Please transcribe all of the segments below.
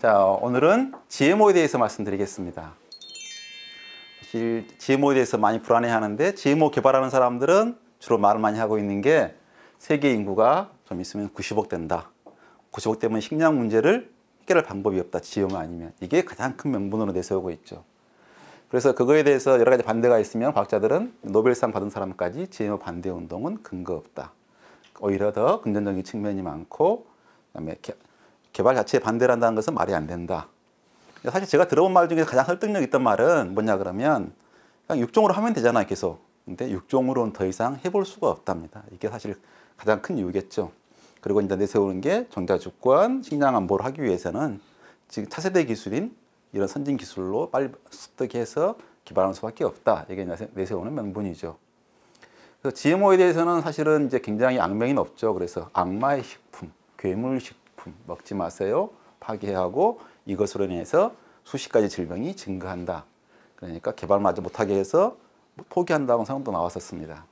자, 오늘은 GMO에 대해서 말씀드리겠습니다. 사실 GMO에 대해서 많이 불안해하는데 GMO 개발하는 사람들은 주로 말을 많이 하고 있는 게 세계 인구가 좀 있으면 90억 된다. 90억 되면 식량 문제를 해결할 방법이 없다. GMO 아니면. 이게 가장 큰 명분으로 내세우고 있죠. 그래서 그거에 대해서 여러 가지 반대가 있으면 과학자들은 노벨상 받은 사람까지 GMO 반대 운동은 근거 없다. 오히려 더 긍정적인 측면이 많고 그다음에 개발 자체에 반대를 한다는 것은 말이 안 된다. 사실 제가 들어본 말 중에 가장 설득력 있던 말은 뭐냐 그러면 그냥 육종으로 하면 되잖아요, 계속. 근데 육종으로는 더 이상 해볼 수가 없답니다. 이게 사실 가장 큰 이유겠죠. 그리고 이제 내세우는 게 종자주권, 식량 안보를 하기 위해서는 지금 차세대 기술인 이런 선진 기술로 빨리 습득해서 개발하는 수밖에 없다. 이게 내세우는 명분이죠. 그래서 GMO에 대해서는 사실은 이제 굉장히 악명이 높죠. 그래서 악마의 식품, 괴물 식품 먹지 마세요. 파괴하고 이것으로 인해서 수십 가지 질병이 증가한다. 그러니까 개발마저 못하게 해서 포기한다고 상도 나왔었습니다.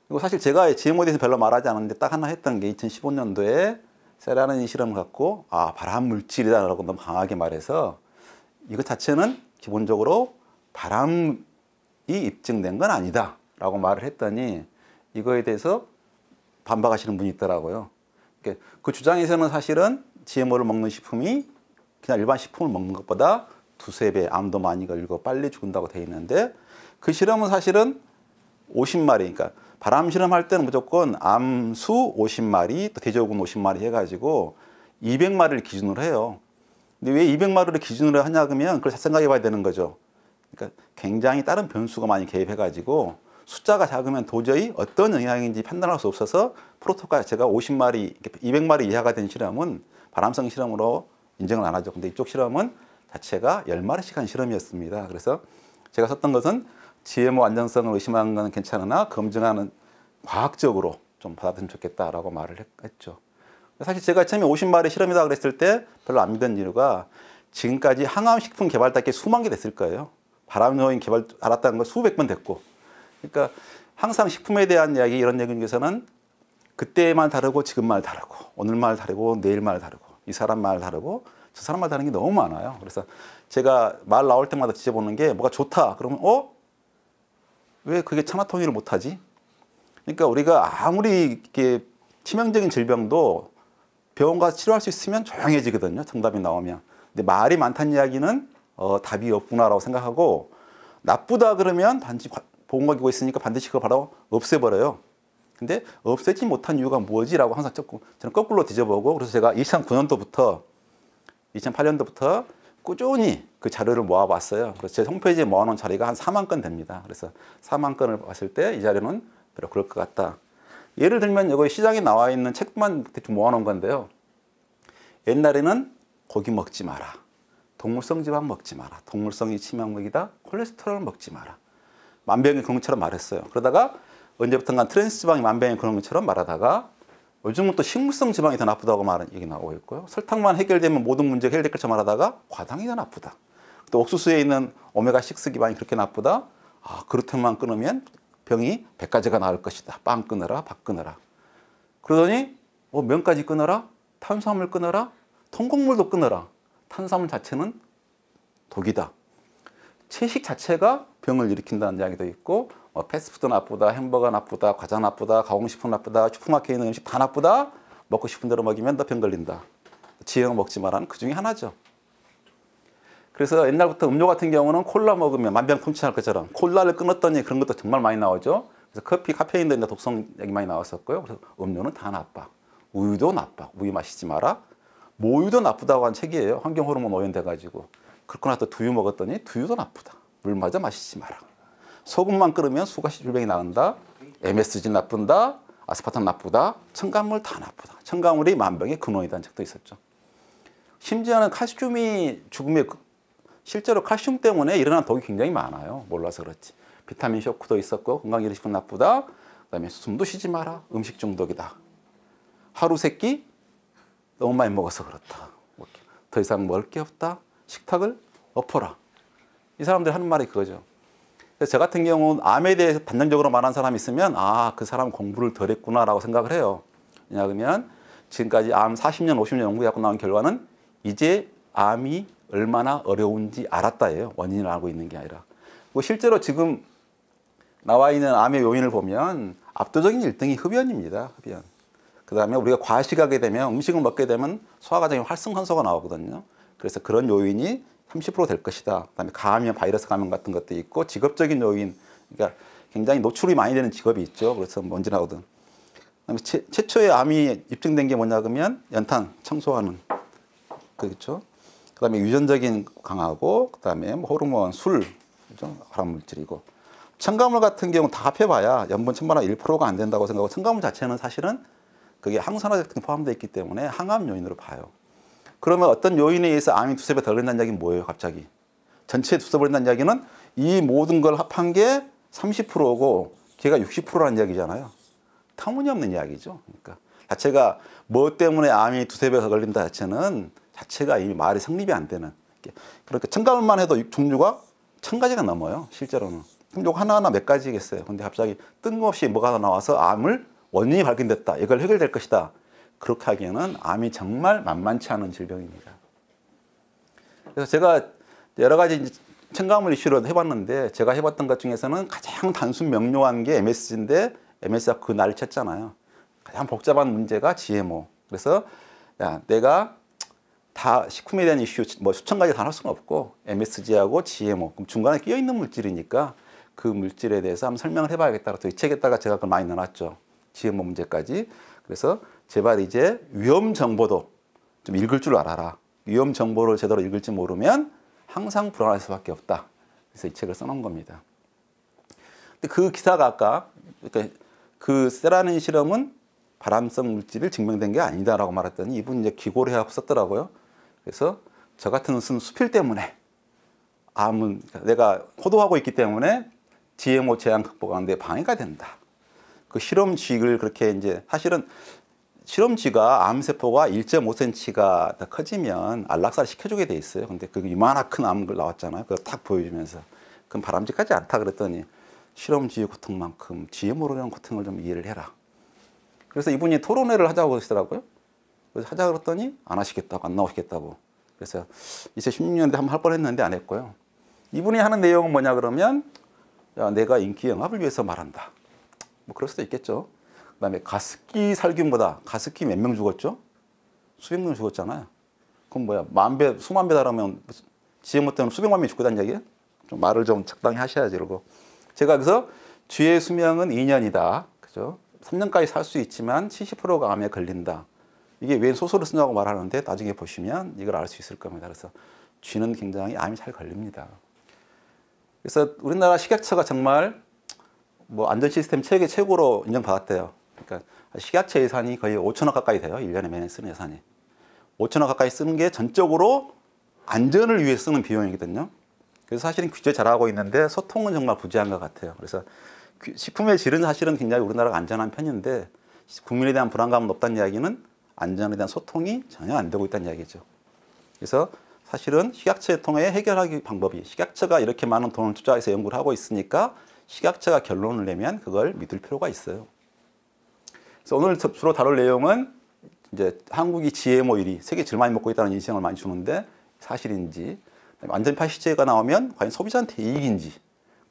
그리고 사실 제가 GMO에 대해서 별로 말하지 않았는데 딱 하나 했던 게 2015년도에 세라는 실험을 갖고 발암 물질이다라고 너무 강하게 말해서 이것 자체는 기본적으로 발암이 입증된 건 아니다 라고 말을 했더니 이거에 대해서 반박하시는 분이 있더라고요. 그 주장에서는 사실은 GMO를 먹는 식품이 그냥 일반 식품을 먹는 것보다 두세 배 암도 많이 걸리고 빨리 죽는다고 되어 있는데 그 실험은 사실은 50마리, 그러니까 발암 실험할 때는 무조건 암수 50마리, 또 대조군 50마리 해가지고 200마리를 기준으로 해요. 근데 왜 200마리를 기준으로 하냐 그러면 그걸 잘 생각해 봐야 되는 거죠. 그러니까 굉장히 다른 변수가 많이 개입해가지고 숫자가 작으면 도저히 어떤 영향인지 판단할 수 없어서 프로토콜 자체가 50마리, 200마리 이하가 된 실험은 발암성 실험으로 인정을 안 하죠. 근데 이쪽 실험은 자체가 10마리씩 한 실험이었습니다. 그래서 제가 썼던 것은 GMO 안전성을 의심하는 건 괜찮으나 검증하는 과학적으로 좀 받아들이면 좋겠다라고 말을 했죠. 사실 제가 처음에 50마리 실험이다 그랬을 때 별로 안 믿은 이유가 지금까지 항암식품 개발단계 수만 개 됐을 거예요. 발암 요인 개발 알았다는 거 수백 번 됐고. 그러니까 항상 식품에 대한 이야기 이런 얘기 중에서는 그때만 다르고 지금만 다르고 오늘만 다르고 내일만 다르고 이 사람 말 다르고 저 사람 말 다른 게 너무 많아요. 그래서 제가 말 나올 때마다 지져보는 게 뭐가 좋다 그러면 왜 그게 차마토니를 못하지? 그러니까 우리가 아무리 이렇게 치명적인 질병도 병원 가서 치료할 수 있으면 조용해지거든요. 정답이 나오면. 근데 말이 많다는 이야기는 답이 없구나라고 생각하고 나쁘다 그러면 단지 보건과기고 있으니까 반드시 그걸 바로 없애버려요. 근데 없애지 못한 이유가 뭐지라고 항상 저는 거꾸로 뒤져보고 그래서 제가 2009년도부터 2008년도부터 꾸준히 그 자료를 모아봤어요. 그래서 제 홈페이지에 모아놓은 자료가 한 4만 건 됩니다. 그래서 4만 건을 봤을 때 이 자료는 별로 그럴 것 같다. 예를 들면 여기 시장에 나와 있는 책만 대충 모아놓은 건데요. 옛날에는 고기 먹지 마라. 동물성 지방 먹지 마라. 동물성이 치명적이다. 콜레스테롤 먹지 마라. 만병의 근원처럼 말했어요. 그러다가 언제부턴가 트랜스 지방이 만병의 근원처럼 말하다가 요즘은 또 식물성 지방이 더 나쁘다고 말하는 얘기 나오고 있고요. 설탕만 해결되면 모든 문제가 해결될 것처럼 말하다가 과당이 더 나쁘다. 또 옥수수에 있는 오메가6 기반이 그렇게 나쁘다. 그렇게만 끊으면 병이 100가지가 나을 것이다. 빵 끊어라, 밥 끊어라. 그러더니 면까지 끊어라, 탄수화물 끊어라, 통곡물도 끊어라. 탄수화물 자체는 독이다. 채식 자체가 병을 일으킨다는 이야기도 있고 패스트푸드 나쁘다, 햄버거 나쁘다, 과자 나쁘다, 가공식품 나쁘다, 슈퍼마켓에 있는 음식 다 나쁘다. 먹고 싶은 대로 먹이면 너 병 걸린다. GMO 먹지 마라는 그 중에 하나죠. 그래서 옛날부터 음료 같은 경우는 콜라 먹으면 만병통치할 것처럼 콜라를 끊었더니 그런 것도 정말 많이 나오죠. 그래서 커피, 카페인도 있는 독성 얘기 많이 나왔었고요. 그래서 음료는 다 나빠. 우유도 나빠. 우유 마시지 마라. 모유도 나쁘다고 한 책이에요. 환경호르몬 오염돼가지고. 그렇고 나서 두유 먹었더니 두유도 나쁘다. 물마저 마시지 마라. 소금만 끓으면 수가시 질병이 나온다. MSG 나쁜다. 아스파탐 나쁘다. 첨가물 다 나쁘다. 첨가물이 만병의 근원이라는 책도 있었죠. 심지어는 칼슘이 죽음의 실제로 칼슘 때문에 일어난 독이 굉장히 많아요. 몰라서 그렇지. 비타민 쇼크도 있었고 건강기능식품 나쁘다. 그다음에 숨도 쉬지 마라. 음식 중독이다. 하루 세 끼 너무 많이 먹어서 그렇다. 더 이상 먹을 게 없다. 식탁을 엎어라. 이 사람들이 하는 말이 그거죠. 그래서 저 같은 경우는 암에 대해서 단정적으로 말하는 사람이 있으면 그 사람 공부를 덜 했구나라고 생각을 해요. 왜냐하면 지금까지 암 40년, 50년 연구해갖고 나온 결과는 이제 암이 얼마나 어려운지 알았다예요. 원인을 알고 있는 게 아니라. 실제로 지금 나와 있는 암의 요인을 보면 압도적인 1등이 흡연입니다. 흡연. 그 다음에 우리가 과식하게 되면 음식을 먹게 되면 소화 과정에 활성산소가 나오거든요. 그래서 그런 요인이 30% 될 것이다. 그 다음에 감염, 바이러스 감염 같은 것도 있고 직업적인 요인, 그러니까 굉장히 노출이 많이 되는 직업이 있죠. 그래서 먼지 나오든. 그다음에 최초의 암이 입증된 게 뭐냐 그러면 연탄 청소하는 그렇죠. 그다음에 유전적인 강하고 그다음에 뭐 호르몬, 술, 그죠? 발암 물질이고 첨가물 같은 경우 다 합해봐야 염분 첨가량 1%가 안 된다고 생각하고 첨가물 자체는 사실은 그게 항산화 같은 게 포함되어 있기 때문에 항암 요인으로 봐요. 그러면 어떤 요인에 의해서 암이 두세 배 더 걸린다는 이야기는 뭐예요, 갑자기? 전체 두세 배 걸린다는 이야기는 이 모든 걸 합한 게 30%고 걔가 60%라는 이야기잖아요. 터무니없는 이야기죠. 그러니까 자체가 뭐 때문에 암이 두세 배 더 걸린다 자체는 자체가 이미 말이 성립이 안 되는. 그러니까 첨가물만 해도 종류가 1000가지가 넘어요, 실제로는. 그럼 요거 하나하나 몇 가지겠어요. 근데 갑자기 뜬금없이 뭐가 나와서 암을 원인이 발견됐다. 이걸 해결될 것이다. 그렇게 하기에는 암이 정말 만만치 않은 질병입니다. 그래서 제가 여러 가지 첨가물 이슈를 해봤는데 제가 해봤던 것 중에서는 가장 단순 명료한 게 MSG인데 MSG가 그 날을 쳤잖아요. 가장 복잡한 문제가 GMO. 그래서 야, 내가 다 식품에 대한 이슈 뭐 수천 가지 다 할 수는 없고 MSG하고 GMO 그럼 중간에 끼어 있는 물질이니까 그 물질에 대해서 한번 설명을 해봐야겠다. 그래서 이 책에다가 제가 그걸 많이 넣어놨죠. GMO 문제까지. 그래서 제발 이제 위험 정보도 좀 읽을 줄 알아라. 위험 정보를 제대로 읽을지 모르면 항상 불안할 수밖에 없다. 그래서 이 책을 써놓은 겁니다. 근데 그 기사가 아까 그러니까 그 세라닌 실험은 발암성 물질을 증명된 게 아니다라고 말했더니 이분 이제 기고를 해갖고 썼더라고요. 그래서 저 같은 수필 때문에 암은 내가 호도하고 있기 때문에 GMO 제한 극복하는데 방해가 된다. 그 실험쥐를 그렇게 이제 사실은 실험쥐가 암세포가 1.5cm가 더 커지면 안락사를 시켜주게 돼 있어요. 근데 그 이만한 큰 암을 나왔잖아요. 그걸 딱 보여주면서 그럼 바람직하지 않다 그랬더니 실험쥐의 고통만큼 GMO로 인한 고통을 좀 이해를 해라. 그래서 이분이 토론회를 하자고 하시더라고요. 그래서 하자 그랬더니 안 하시겠다고, 안 나오시겠다고. 그래서 2016년에 한번 할 뻔했는데 안 했고요. 이분이 하는 내용은 뭐냐 그러면 야, 내가 인기 영합을 위해서 말한다. 뭐 그럴 수도 있겠죠. 그다음에 가습기 살균보다 가습기 몇 명 죽었죠? 수백 명 죽었잖아요. 그럼 뭐야? 만 배, 수만 배 달하면 GMO 때문에 수백만 명이 죽고 다는 얘기예요? 좀 말을 좀 적당히 하셔야지 이러고. 제가 그래서 쥐의 수명은 2년이다. 그죠? 3년까지 살 수 있지만 70%가 암에 걸린다. 이게 왜 소설을 쓰냐고 말하는데 나중에 보시면 이걸 알 수 있을 겁니다. 그래서 쥐는 굉장히 암이 잘 걸립니다. 그래서 우리나라 식약처가 정말 뭐 안전 시스템 세계 최고로 인정받았대요. 그러니까 식약처 예산이 거의 5천억 가까이 돼요. 1년에 매년 쓰는 예산이. 5천억 가까이 쓰는 게 전적으로 안전을 위해 쓰는 비용이거든요. 그래서 사실은 규제 잘하고 있는데 소통은 정말 부재한 것 같아요. 그래서 식품의 질은 사실은 굉장히 우리나라가 안전한 편인데 국민에 대한 불안감은 높다는 이야기는 안전에 대한 소통이 전혀 안 되고 있다는 이야기죠. 그래서 사실은 식약처를 통해 해결하기 방법이 식약처가 이렇게 많은 돈을 투자해서 연구를 하고 있으니까 식약처가 결론을 내면 그걸 믿을 필요가 있어요. 그래서 오늘 주로 다룰 내용은 이제 한국이 GMO 1위, 세계 제일 많이 먹고 있다는 인식을 많이 주는데 사실인지, 안전파 시제가 나오면 과연 소비자한테 이익인지,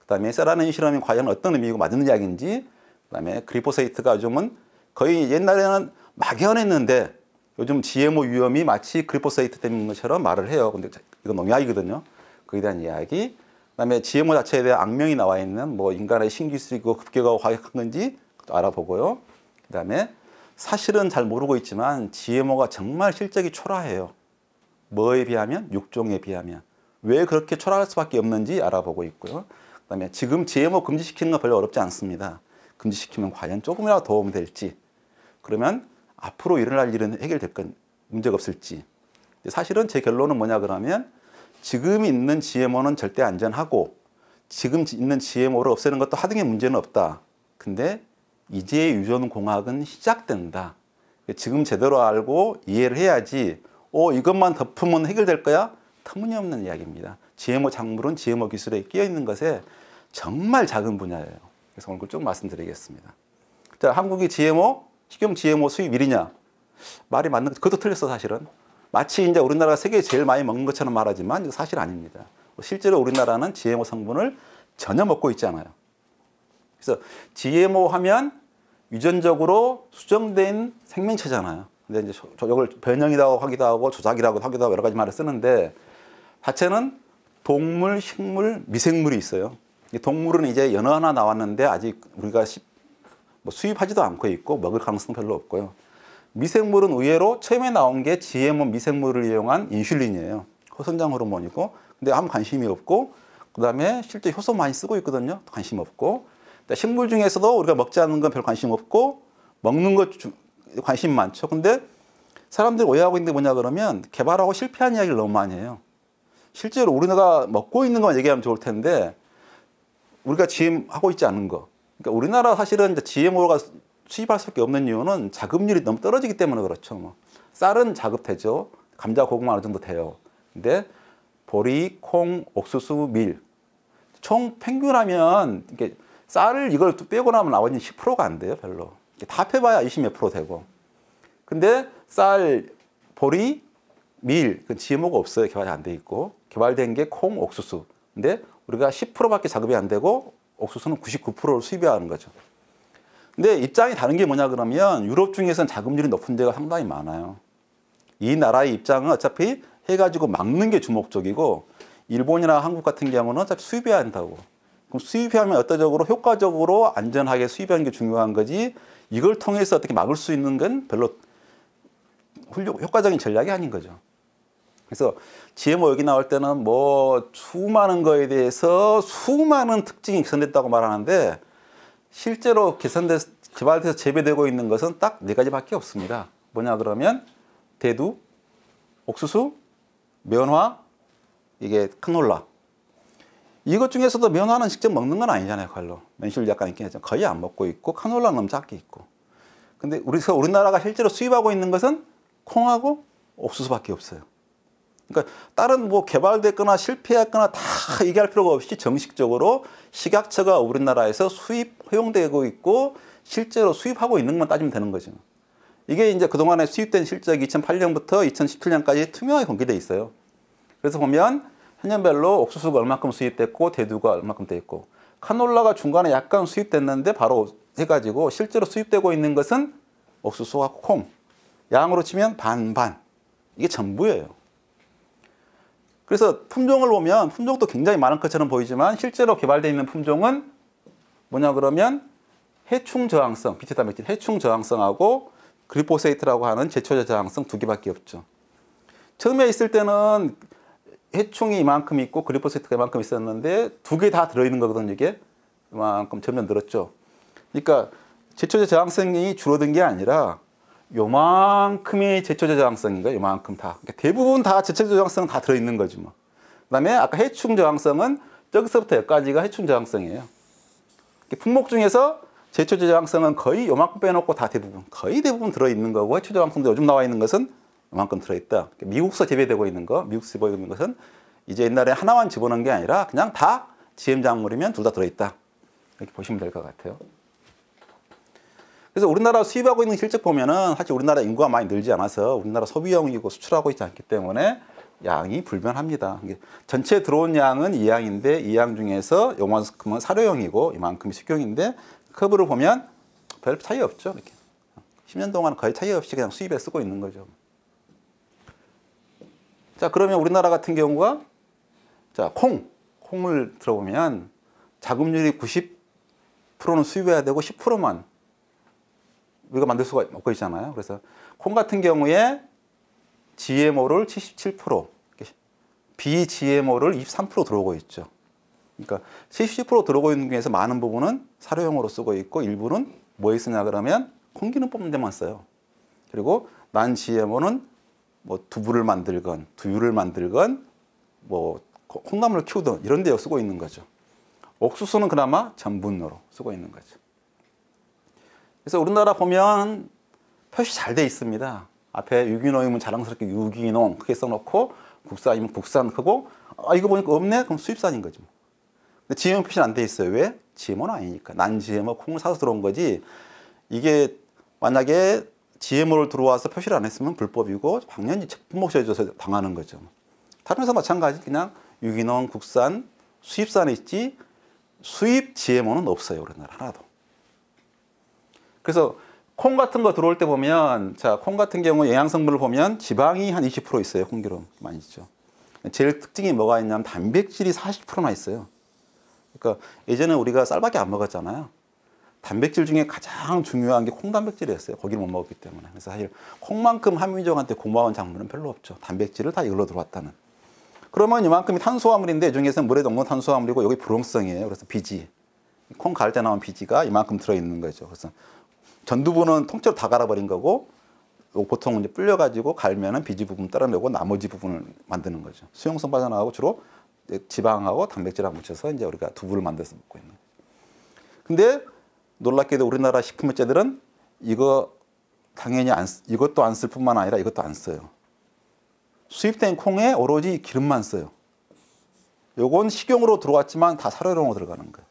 그다음에 세라닌 실험이 과연 어떤 의미고 맞는 이야기인지, 그다음에 그리포세이트가 요즘은 거의 옛날에는 막연했는데 요즘 GMO 위험이 마치 그리포세이트 때문인 것처럼 말을 해요. 근데 이건 농약이거든요. 그에 대한 이야기. 그다음에 GMO 자체에 대한 악명이 나와 있는 뭐 인간의 신기술이고 급격하고 과격한 건지 알아보고요. 그다음에 사실은 잘 모르고 있지만 GMO가 정말 실적이 초라해요. 뭐에 비하면? 육종에 비하면. 왜 그렇게 초라할 수밖에 없는지 알아보고 있고요. 그다음에 지금 GMO 금지시키는 건 별로 어렵지 않습니다. 금지시키면 과연 조금이라도 도움이 될지. 그러면 앞으로 일어날 일은 해결될 건 문제가 없을지. 사실은 제 결론은 뭐냐 그러면 지금 있는 GMO는 절대 안전하고 지금 있는 GMO를 없애는 것도 하등의 문제는 없다. 근데 이제 유전공학은 시작된다. 지금 제대로 알고 이해를 해야지 이것만 덮으면 해결될 거야? 터무니없는 이야기입니다. GMO 작물은 GMO 기술에 끼어 있는 것에 정말 작은 분야예요. 그래서 오늘 쭉 말씀드리겠습니다. 자, 한국이 GMO, 식용 GMO 수입 1위냐? 말이 맞는 것, 그것도 틀렸어 사실은. 마치 이제 우리나라가 세계에 제일 많이 먹는 것처럼 말하지만 이거 사실 아닙니다. 실제로 우리나라는 GMO 성분을 전혀 먹고 있지 않아요. 그래서 GMO 하면 유전적으로 수정된 생명체잖아요. 근데 이제 이걸 변형이라고 하기도 하고 조작이라고 하기도 하고 여러 가지 말을 쓰는데 자체는 동물, 식물, 미생물이 있어요. 동물은 이제 연어 하나 나왔는데 아직 우리가 수입하지도 않고 있고 먹을 가능성 별로 없고요. 미생물은 의외로 처음에 나온 게 GMO 미생물을 이용한 인슐린이에요. 호선장 호르몬이고 근데 아무 관심이 없고 그다음에 실제 효소 많이 쓰고 있거든요. 관심 없고 식물 중에서도 우리가 먹지 않는 건 별 관심 없고 먹는 것 관심 많죠. 근데 사람들이 오해하고 있는 게 뭐냐 그러면 개발하고 실패한 이야기를 너무 많이 해요. 실제로 우리나라가 먹고 있는 것만 얘기하면 좋을 텐데 우리가 GM하고 있지 않은 거. 그러니까 우리나라 사실은 이제 GMO가 수입할 수밖에 없는 이유는 자급률이 너무 떨어지기 때문에 그렇죠. 뭐. 쌀은 자급되죠. 감자, 고구마 어느 정도 돼요. 근데 보리, 콩, 옥수수, 밀. 총 평균하면 이게 쌀을 이걸 빼고 나면 나머지는 10%가 안 돼요, 별로. 다 합해봐야 20몇 프로 되고. 근데 쌀, 보리, 밀, 그 GMO가 없어요. 개발이 안 돼 있고. 개발된 게 콩, 옥수수. 근데 우리가 10%밖에 자급이 안 되고 옥수수는 99%를 수입해야 하는 거죠. 근데 입장이 다른 게 뭐냐 그러면 유럽 중에서는 자급률이 높은 데가 상당히 많아요. 이 나라의 입장은 어차피 해가지고 막는 게 주목적이고 일본이나 한국 같은 경우는 어차피 수입해야 한다고. 그럼 수입하면 어떠적으로 효과적으로 안전하게 수입하는 게 중요한 거지 이걸 통해서 어떻게 막을 수 있는 건 별로 효과적인 전략이 아닌 거죠. 그래서 GMO 여기 나올 때는 뭐 수많은 거에 대해서 수많은 특징이 개선됐다고 말하는데 실제로 개발돼서 재배되고 있는 것은 딱 4가지밖에 없습니다. 뭐냐 그러면 대두, 옥수수, 면화, 이게 카놀라. 이것 중에서도 면화는 직접 먹는 건 아니잖아요, 칼로. 면실 약간 있긴 하지만 거의 안 먹고 있고 카놀라는 너무 작게 있고. 근데 우리나라가 실제로 수입하고 있는 것은 콩하고 옥수수밖에 없어요. 그러니까 다른 뭐 개발됐거나 실패했거나 다 얘기할 필요가 없이 정식적으로 식약처가 우리나라에서 수입 허용되고 있고 실제로 수입하고 있는 것만 따지면 되는 거죠. 이게 이제 그동안에 수입된 실적이 2008년부터 2017년까지 투명하게 공개돼 있어요. 그래서 보면 해년별로 옥수수가 얼마큼 수입됐고 대두가 얼마큼 돼 있고 카놀라가 중간에 약간 수입됐는데 바로 해가지고 실제로 수입되고 있는 것은 옥수수와 콩. 양으로 치면 반반. 이게 전부예요. 그래서 품종을 보면 품종도 굉장히 많은 것처럼 보이지만 실제로 개발되어 있는 품종은 뭐냐 그러면 해충 저항성, 비타맥틴 해충 저항성하고 글리포세이트라고 하는 제초제 저항성 2개밖에 없죠. 처음에 있을 때는 해충이 이만큼 있고 글리포세이트가 이만큼 있었는데 2개 다 들어있는 거거든요. 이게 이만큼 점점 늘었죠. 그러니까 제초제 저항성이 줄어든 게 아니라 요만큼이 제초제 저항성인가? 요만큼 다. 그러니까 대부분 다 제초제 저항성은 다 들어있는 거지 뭐. 그다음에 아까 해충 저항성은 저기서부터 여기까지가 해충 저항성이에요. 품목 중에서 제초제 저항성은 거의 요만큼 빼놓고 다 거의 대부분 들어있는 거고 해충 저항성도 요즘 나와 있는 것은 요만큼 들어있다. 미국서 재배되고 있는 거, 미국서 재배되고 있는 것은 이제 옛날에 하나만 집어넣은 게 아니라 그냥 다 GM 작물이면 둘 다 들어있다. 이렇게 보시면 될 것 같아요. 그래서 우리나라 수입하고 있는 실적 보면은 사실 우리나라 인구가 많이 늘지 않아서 우리나라 소비용이고 수출하고 있지 않기 때문에 양이 불변합니다. 전체 들어온 양은 2양인데 2양 중에서 요만큼은 사료용이고 이만큼이 식용인데 커브를 보면 별 차이 없죠. 이렇게 10년 동안 거의 차이 없이 그냥 수입에 쓰고 있는 거죠. 자, 그러면 우리나라 같은 경우가 자, 콩을 들어보면 자급률이 90%는 수입해야 되고 10%만 우리가 만들 수가 없고 있잖아요. 그래서 콩 같은 경우에 GMO를 77%, 비GMO를 23% 들어오고 있죠. 그러니까 70% 들어오고 있는 중에서 많은 부분은 사료용으로 쓰고 있고 일부는 뭐에 쓰냐 그러면 콩기름 뽑는 데만 써요. 그리고 난 GMO는 뭐 두부를 만들건 두유를 만들건 뭐 콩나물을 키우든 이런 데에 쓰고 있는 거죠. 옥수수는 그나마 전분으로 쓰고 있는 거죠. 그래서 우리나라 보면 표시 잘 돼 있습니다. 앞에 유기농이면 자랑스럽게 유기농 크게 써놓고 국산이면 국산 크고 이거 보니까 없네? 그럼 수입산인 거죠. 근데 GMO 표시는 안 돼 있어요. 왜? GMO는 아니니까. 난 GMO 콩을 사서 들어온 거지. 이게 만약에 GMO를 들어와서 표시를 안 했으면 불법이고 당연히 품목시에 줘서 당하는 거죠. 다른 회사 마찬가지 그냥 유기농, 국산, 수입산에 있지 수입 GMO는 없어요. 우리나라 하나도. 그래서 콩 같은 거 들어올 때 보면 자, 콩 같은 경우 영양 성분을 보면 지방이 한 20% 있어요. 콩기름 많이 있죠. 제일 특징이 뭐가 있냐면 단백질이 40%나 있어요. 그러니까 예전에 우리가 쌀밖에 안 먹었잖아요. 단백질 중에 가장 중요한 게 콩단백질이었어요. 고기를 못 먹었기 때문에. 그래서 사실 콩만큼 한민족한테 고마운 작물은 별로 없죠. 단백질을 다 이걸로 들어왔다는. 그러면 이만큼이 탄수화물인데 이 중에서는 물에 녹는 탄수화물이고 여기 불용성이에요. 그래서 비지. 콩 갈 때 나온 비지가 이만큼 들어있는 거죠. 그래서 전두부는 통째로 다 갈아버린 거고 보통 이제 불려가지고 갈면은 비지 부분 따라내고 나머지 부분을 만드는 거죠. 수용성 빠져나가고 주로 지방하고 단백질하고 묻혀서 이제 우리가 두부를 만들어서 먹고 있는 거죠. 근데 놀랍게도 우리나라 식품업체들은 이거 당연히 이것도 안 쓸 뿐만 아니라 이것도 안 써요. 수입된 콩에 오로지 기름만 써요. 요건 식용으로 들어왔지만 다 사료용으로 들어가는 거예요.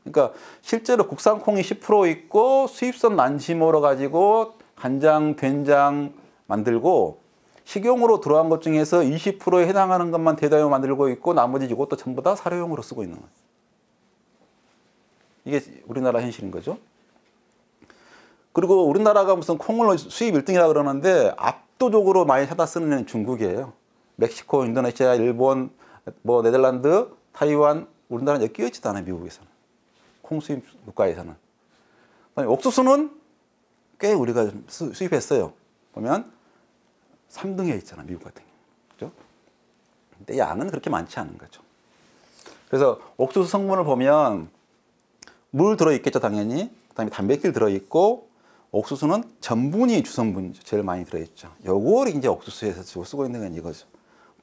그러니까 실제로 국산 콩이 10% 있고 수입선 난심으로 가지고 간장, 된장 만들고 식용으로 들어간 것 중에서 20%에 해당하는 것만 대량으로 만들고 있고 나머지 이것도 전부 다 사료용으로 쓰고 있는 거예요. 이게 우리나라 현실인 거죠. 그리고 우리나라가 무슨 콩을 수입 1등이라 그러는데 압도적으로 많이 사다 쓰는 데는 중국이에요. 멕시코, 인도네시아, 일본, 뭐 네덜란드, 타이완, 우리나라는 여기 끼어있지도 않아요. 미국에서는. 콩 수입 국가에서는. 옥수수는 꽤 우리가 수입했어요. 보면 3등에 있잖아. 미국 같은 경우. 그죠? 근데 양은 그렇게 많지 않은 거죠. 그래서 옥수수 성분을 보면 물 들어있겠죠. 당연히. 그다음에 단백질 들어있고 옥수수는 전분이 주성분이죠. 제일 많이 들어있죠. 요걸 이제 옥수수에서 주로 쓰고 있는 건 이거죠.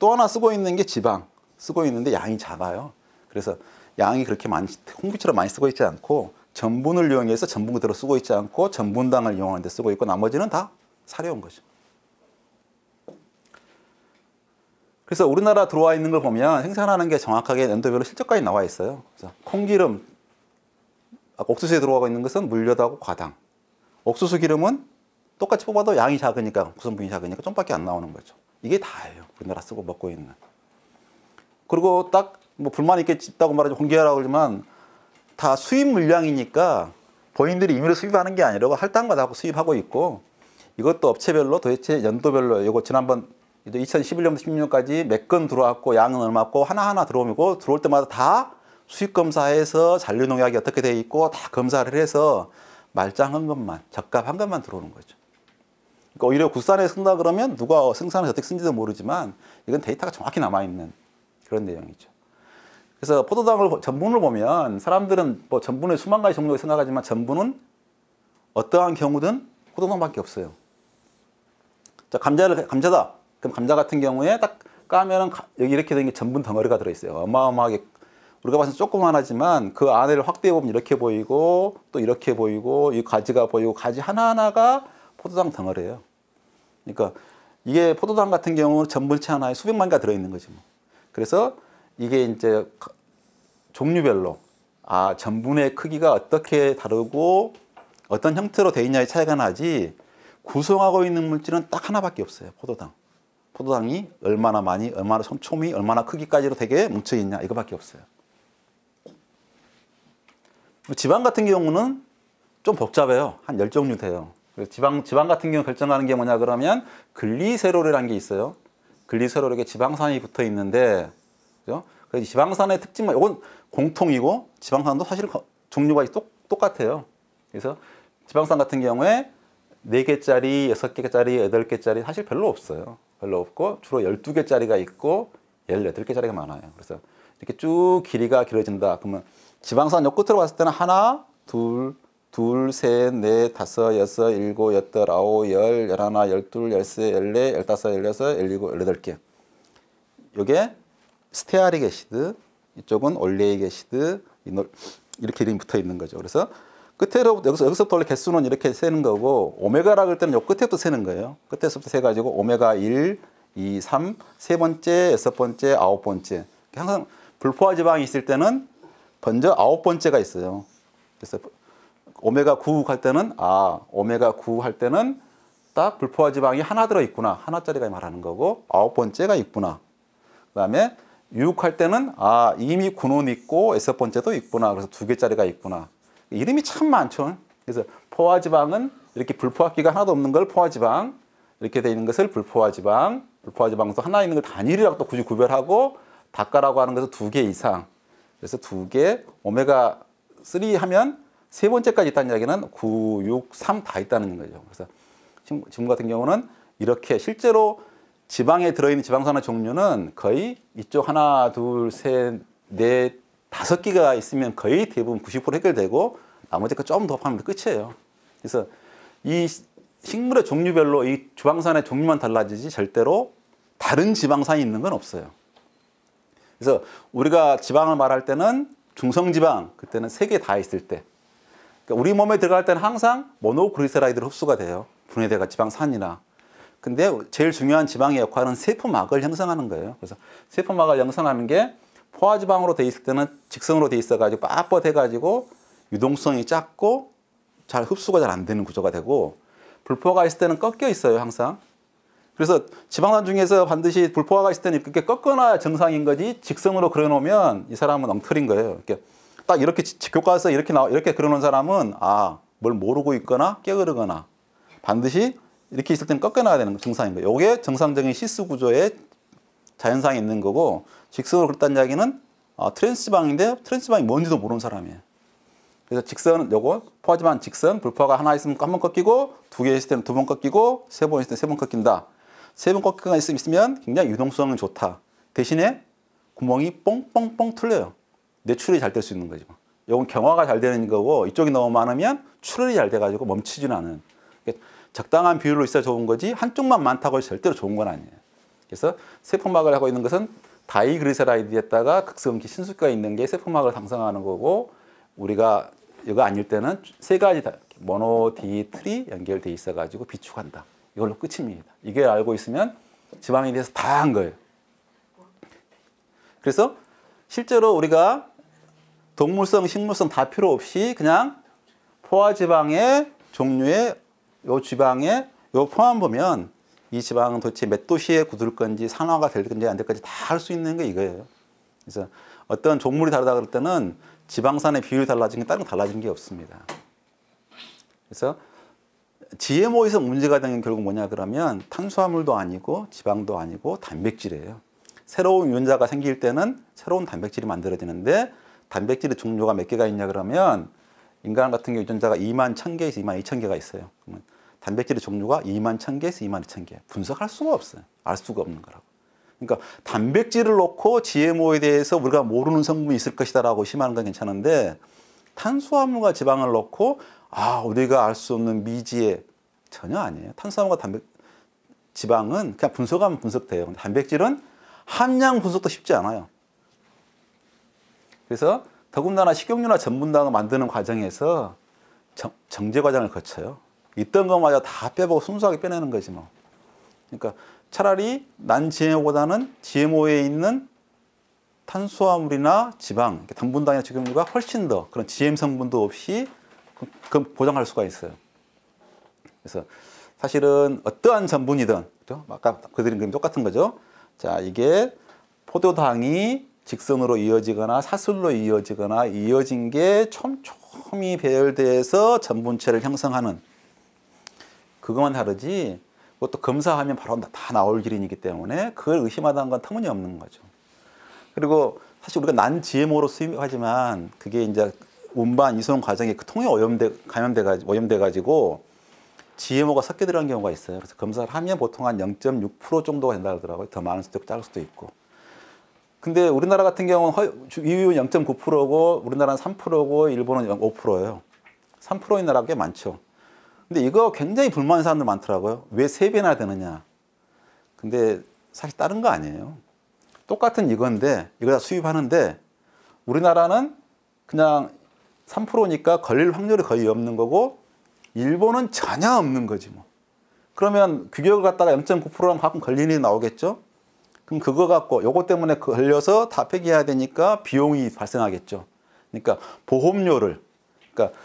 또 하나 쓰고 있는 게 지방. 쓰고 있는데 양이 작아요. 그래서 양이 그렇게 많이 콩비처럼 많이 쓰고 있지 않고 전분을 이용해서 전분 그대로 쓰고 있지 않고 전분당을 이용하는 데 쓰고 있고 나머지는 다 사료인 거죠. 그래서 우리나라 들어와 있는 걸 보면 생산하는 게 정확하게 연도별로 실적까지 나와 있어요. 그래서 콩기름, 옥수수에 들어가고 있는 것은 물엿하고 과당. 옥수수 기름은 똑같이 뽑아도 양이 작으니까 구성분이 작으니까 좀밖에 안 나오는 거죠. 이게 다예요. 우리나라 쓰고 먹고 있는. 그리고 딱 뭐 불만 있겠다고 말하지 공개하라고 그러지만 다 수입 물량이니까 본인들이 임의로 수입하는 게 아니라 할당마다 하고 수입하고 있고 이것도 업체별로 도대체 연도별로 이거 지난번 2011년부터 16년까지 몇 건 들어왔고 양은 얼마고 하나하나 들어오고 들어올 때마다 다 수입 검사해서 잔류농약이 어떻게 돼 있고 다 검사를 해서 말짱한 것만 적합한 것만 들어오는 거죠. 그러니까 오히려 국산에 쓴다 그러면 누가 생산해서 어떻게 쓴지도 모르지만 이건 데이터가 정확히 남아있는 그런 내용이죠. 그래서 포도당을 전분을 보면 사람들은 뭐 전분의 수만 가지 종류를 생각하지만 전분은 어떠한 경우든 포도당밖에 없어요. 자, 감자다. 그럼 감자 같은 경우에 딱 까면은 여기 이렇게 된 게 전분 덩어리가 들어있어요. 어마어마하게 우리가 봐서 조그만하지만 그 안을 확대해 보면 이렇게 보이고 또 이렇게 보이고 이 가지가 보이고 가지 하나하나가 포도당 덩어리예요. 그러니까 이게 포도당 같은 경우는 전분체 하나에 수백만 개가 들어있는 거지 뭐. 그래서 이게 이제 종류별로 전분의 크기가 어떻게 다르고 어떤 형태로 돼 있냐의 차이가 나지 구성하고 있는 물질은 딱 하나밖에 없어요. 포도당. 포도당이 얼마나 많이, 얼마나 촘촘히, 얼마나 크기까지로 되게 뭉쳐 있냐 이거밖에 없어요. 지방 같은 경우는 좀 복잡해요. 한 10종류 돼요. 지방 같은 경우 결정하는 게 뭐냐 그러면 글리세롤이라는 게 있어요. 글리세롤에게 지방산이 붙어 있는데, 그죠? 그래서 지방산의 특징만, 이건 공통이고, 지방산도 사실 종류가 똑같아요. 그래서 지방산 같은 경우에 4개짜리, 6개짜리, 8개짜리 사실 별로 없어요. 별로 없고, 주로 12개짜리가 있고, 18개짜리가 많아요. 그래서 이렇게 쭉 길이가 길어진다. 그러면 지방산 요 끝으로 봤을 때는 하나, 둘, 셋, 넷, 다섯, 여섯, 일곱, 여덟, 아홉, 열, 열하나, 열둘, 열세, 열네, 열다섯, 열여섯, 열일곱, 열여덟 개. 요게 스테아릭 애시드, 이쪽은 올레익 애시드, 이렇게 이름이 붙어 있는 거죠. 그래서 끝으로 여기서부터 원래 개수는 이렇게 세는 거고 오메가라 그럴 때는 요 끝에부터 세는 거예요. 끝에서부터 세 가지고 오메가 1, 2, 3, 세 번째, 여섯 번째, 아홉 번째. 항상 불포화 지방이 있을 때는 먼저 아홉 번째가 있어요. 그래서 오메가 9 할 때는 오메가 9 할 때는 딱 불포화 지방이 하나 들어있구나. 하나짜리가 말하는 거고 9번째가 있구나. 그 다음에 유육할 때는 이미 군온 있고 6번째도 있구나. 그래서 2개짜리가 있구나. 이름이 참 많죠. 그래서 포화지방은 이렇게 불포화기가 하나도 없는 걸 포화지방, 이렇게 돼 있는 것을 불포화지방, 불포화지방도 하나 있는 걸 단일이라고 또 굳이 구별하고 닭가라고 하는 것은 2개 이상. 그래서 2개, 오메가3 하면 3번째까지 있다는 이야기는 9, 6, 3 다 있다는 거죠. 그래서 지금 같은 경우는 이렇게 실제로 지방에 들어있는 지방산의 종류는 거의 이쪽 하나, 둘, 셋, 넷, 5개가 있으면 거의 대부분 90% 해결되고 나머지 거 좀 더 하면 끝이에요. 그래서 이 식물의 종류별로 이 지방산의 종류만 달라지지 절대로 다른 지방산이 있는 건 없어요. 그래서 우리가 지방을 말할 때는 중성지방, 그때는 3개 다 있을 때. 그러니까 우리 몸에 들어갈 때는 항상 모노그리세라이드로 흡수가 돼요. 분해돼가 지방산이나. 근데 제일 중요한 지방의 역할은 세포막을 형성하는 거예요. 그래서 세포막을 형성하는 게 포화지방으로 돼 있을 때는 직선으로 돼 있어가지고 빳빳해가지고 유동성이 작고 잘 흡수가 잘 안 되는 구조가 되고, 불포화가 있을 때는 꺾여 있어요, 항상. 그래서 지방산 중에서 반드시 불포화가 있을 때는 이렇게 꺾어놔야 정상인 거지, 직선으로 그려놓으면 이 사람은 엉터리인 거예요. 이렇게 딱 이렇게 교과서에 이렇게 그려놓은 사람은 뭘 모르고 있거나 깨어르거나, 반드시 이렇게 있을 때는 꺾어놔야 되는 정상인 거예요. 이게 정상적인 시스 구조의 자연상에 있는 거고, 직선으로 그렸다는 이야기는 트랜스지방인데 트랜스지방이 뭔지도 모르는 사람이에요. 그래서 직선은 요거 포화지방 직선, 불포화가 하나 있으면 한 번 꺾이고, 2개 있을 때는 2번 꺾이고, 3번 있을 때는 3번 꺾인다. 3번 꺾이가 있으면 굉장히 유동성은 좋다. 대신에 구멍이 뻥뻥뻥 뚫려요. 내출이 잘 될 수 있는 거죠. 요건 경화가 잘 되는 거고, 이쪽이 너무 많으면 출혈이 잘 돼가지고 멈추지는 않은. 적당한 비율로 있어야 좋은 거지 한쪽만 많다고 해서 절대로 좋은 건 아니에요. 그래서 세포막을 하고 있는 것은 다이그리세라이드에다가 극성기 신수가 있는 게 세포막을 상승하는 거고, 우리가 이거 아닐 때는 3가지 다 모노, 디, 트리 연결돼 있어가지고 비축한다. 이걸로 끝입니다. 이게 알고 있으면 지방에 대해서 다 한 거예요. 그래서 실제로 우리가 동물성, 식물성 다 필요 없이 그냥 포화지방의 종류의 요 지방의 요 포만 보면 이 지방은 도대체 몇 도시에 굳을 건지, 산화가 될 건지 안 될 건지 다 할 수 있는 게 이거예요. 그래서 어떤 종물이 다르다 그럴 때는 지방산의 비율이 달라진 게 다른 건 달라진 게 없습니다. 그래서 GMO에서 문제가 되는 게 결국 뭐냐 그러면 탄수화물도 아니고 지방도 아니고 단백질이에요. 새로운 유전자가 생길 때는 새로운 단백질이 만들어지는데, 단백질의 종류가 몇 개가 있냐 그러면 인간 같은 경우 유전자가 21,000개에서 22,000개가 있어요. 그러면 단백질의 종류가 21,000개에서 22,000개. 분석할 수가 없어요. 알 수가 없는 거라고. 그러니까 단백질을 놓고 GMO에 대해서 우리가 모르는 성분이 있을 것이다라고 의심하는 건 괜찮은데, 탄수화물과 지방을 놓고 우리가 알 수 없는 미지의, 전혀 아니에요. 탄수화물과 지방은 그냥 분석하면 분석돼요. 단백질은 함량 분석도 쉽지 않아요. 그래서 더군다나 식용유나 전분당을 만드는 과정에서 정제 과정을 거쳐요. 있던 것마저 다 빼보고 순수하게 빼내는 거지 뭐. 그러니까 차라리 난 GMO보다는 GMO에 있는 탄수화물이나 지방, 당분당이나 식용유가 훨씬 더 그런 GM 성분도 없이 보장할 수가 있어요. 그래서 사실은 어떠한 전분이든, 그죠? 아까 그드린 그림 똑같은 거죠. 자, 이게 포도당이 직선으로 이어지거나 사슬로 이어진 게 촘촘히 배열돼서 전분체를 형성하는, 그것만 다르지 그것도 검사하면 바로 다 나올 기린이기 때문에 그걸 의심하다는 건 터무니없는 거죠. 그리고 사실 우리가 난 GMO로 수입하지만 그게 이제 운반 이송 과정에 그 통에 오염돼가지고 GMO가 섞여 들어간 경우가 있어요. 그래서 검사를 하면 보통 한 0.6% 정도가 된다 그러더라고요. 더 많을 수도 있고 작을 수도 있고. 근데 우리나라 같은 경우는 EU 0.9%고 우리나라는 3%고 일본은 5%예요. 3%인 나라가 꽤 많죠. 근데 이거 굉장히 불만인 사람들 많더라고요. 왜 3배나 되느냐. 근데 사실 다른 거 아니에요. 똑같은 이건데 이거 다 수입하는데 우리나라는 그냥 3%니까 걸릴 확률이 거의 없는 거고, 일본은 전혀 없는 거지 뭐. 그러면 규격을 갖다가 0.9%랑 가끔 걸리는 일이 나오겠죠. 그럼 그거 갖고 요거 때문에 걸려서 다 폐기해야 되니까 비용이 발생하겠죠. 그러니까 보험료를, 그러니까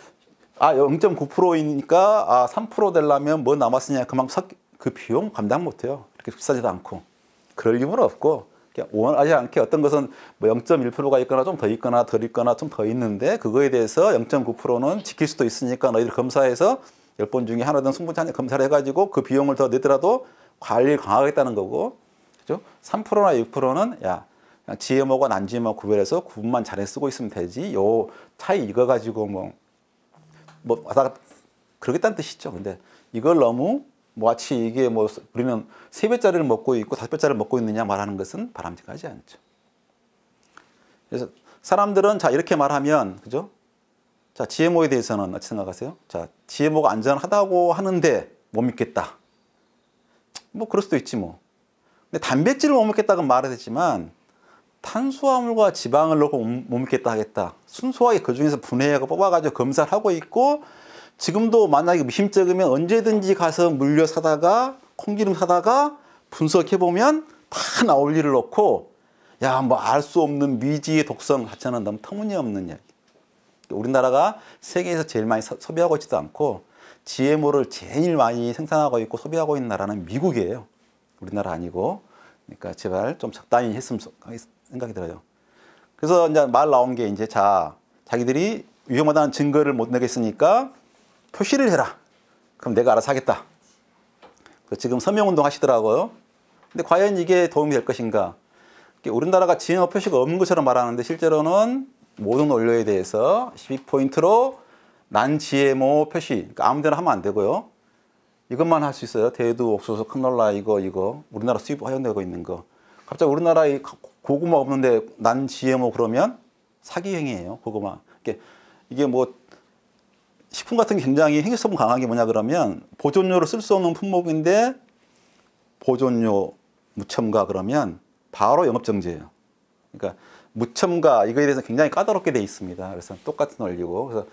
아, 0.9%이니까 3% 되려면 뭐 남았으냐 그만큼 그 비용 감당 못해요. 그렇게 비싸지도 않고 그럴 이유는 없고 원하지 않게 어떤 것은 뭐 0.1%가 있거나 좀 더 있거나 덜 있거나 좀 더 있는데 그거에 대해서 0.9%는 지킬 수도 있으니까 너희들 검사해서 10번 중에 하나든 충분히 검사를 해가지고 그 비용을 더 내더라도 관리를 강화하겠다는 거고, 그죠? 3%나 6%는 야 그냥 GMO가 난 GMO 구별해서 구분만 잘 쓰고 있으면 되지. 요 차이 이거 가지고 뭐 그러겠다는 뜻이죠. 근데 이걸 너무 마치 이게 뭐 우리는 3배짜리를 먹고 있고 5배짜리를 먹고 있느냐 말하는 것은 바람직하지 않죠. 그래서 사람들은 자 이렇게 말하면 그죠? 자 GMO에 대해서는 어떻게 생각하세요? 자 GMO가 안전하다고 하는데 못 믿겠다. 뭐 그럴 수도 있지 뭐. 근데 단백질을 못 믿겠다고 말은 했지만 탄수화물과 지방을 넣고 못 믿겠다 하겠다. 순수하게 그 중에서 분해하고 뽑아가지고 검사를 하고 있고 지금도 만약에 미심쩍으면 언제든지 가서 물려 사다가 콩기름 사다가 분석해보면 다 나올 일을 놓고 야 뭐 알 수 없는 미지의 독성 자체는 너무 터무니없는 이야기. 우리나라가 세계에서 제일 많이 소비하고 있지도 않고 GMO를 제일 많이 생산하고 있고 소비하고 있는 나라는 미국이에요. 우리나라 아니고. 그러니까 제발 좀 적당히 했으면 생각이 들어요. 그래서 이제 말 나온 게 이제 자기들이 위험하다는 증거를 못 내겠으니까 표시를 해라. 그럼 내가 알아서 하겠다. 지금 서명운동 하시더라고요. 근데 과연 이게 도움이 될 것인가? 우리나라가 GMO 표시가 없는 것처럼 말하는데 실제로는 모든 원료에 대해서 12포인트로 난 GMO 표시, 그러니까 아무 데나 하면 안 되고요. 이것만 할 수 있어요. 대두, 옥수수, 카놀라 이거 우리나라 수입 허용되고 있는 거. 갑자기 우리나라에 고구마 없는데 난 GMO 그러면 사기 행위예요. 고구마. 이게 뭐 식품 같은 게 굉장히 행위성분 강한 게 뭐냐 그러면 보존료로 쓸 수 없는 품목인데 보존료 무첨가 그러면 바로 영업정지예요. 그러니까 무첨가 이거에 대해서 굉장히 까다롭게 돼 있습니다. 그래서 똑같은 원리고 그래서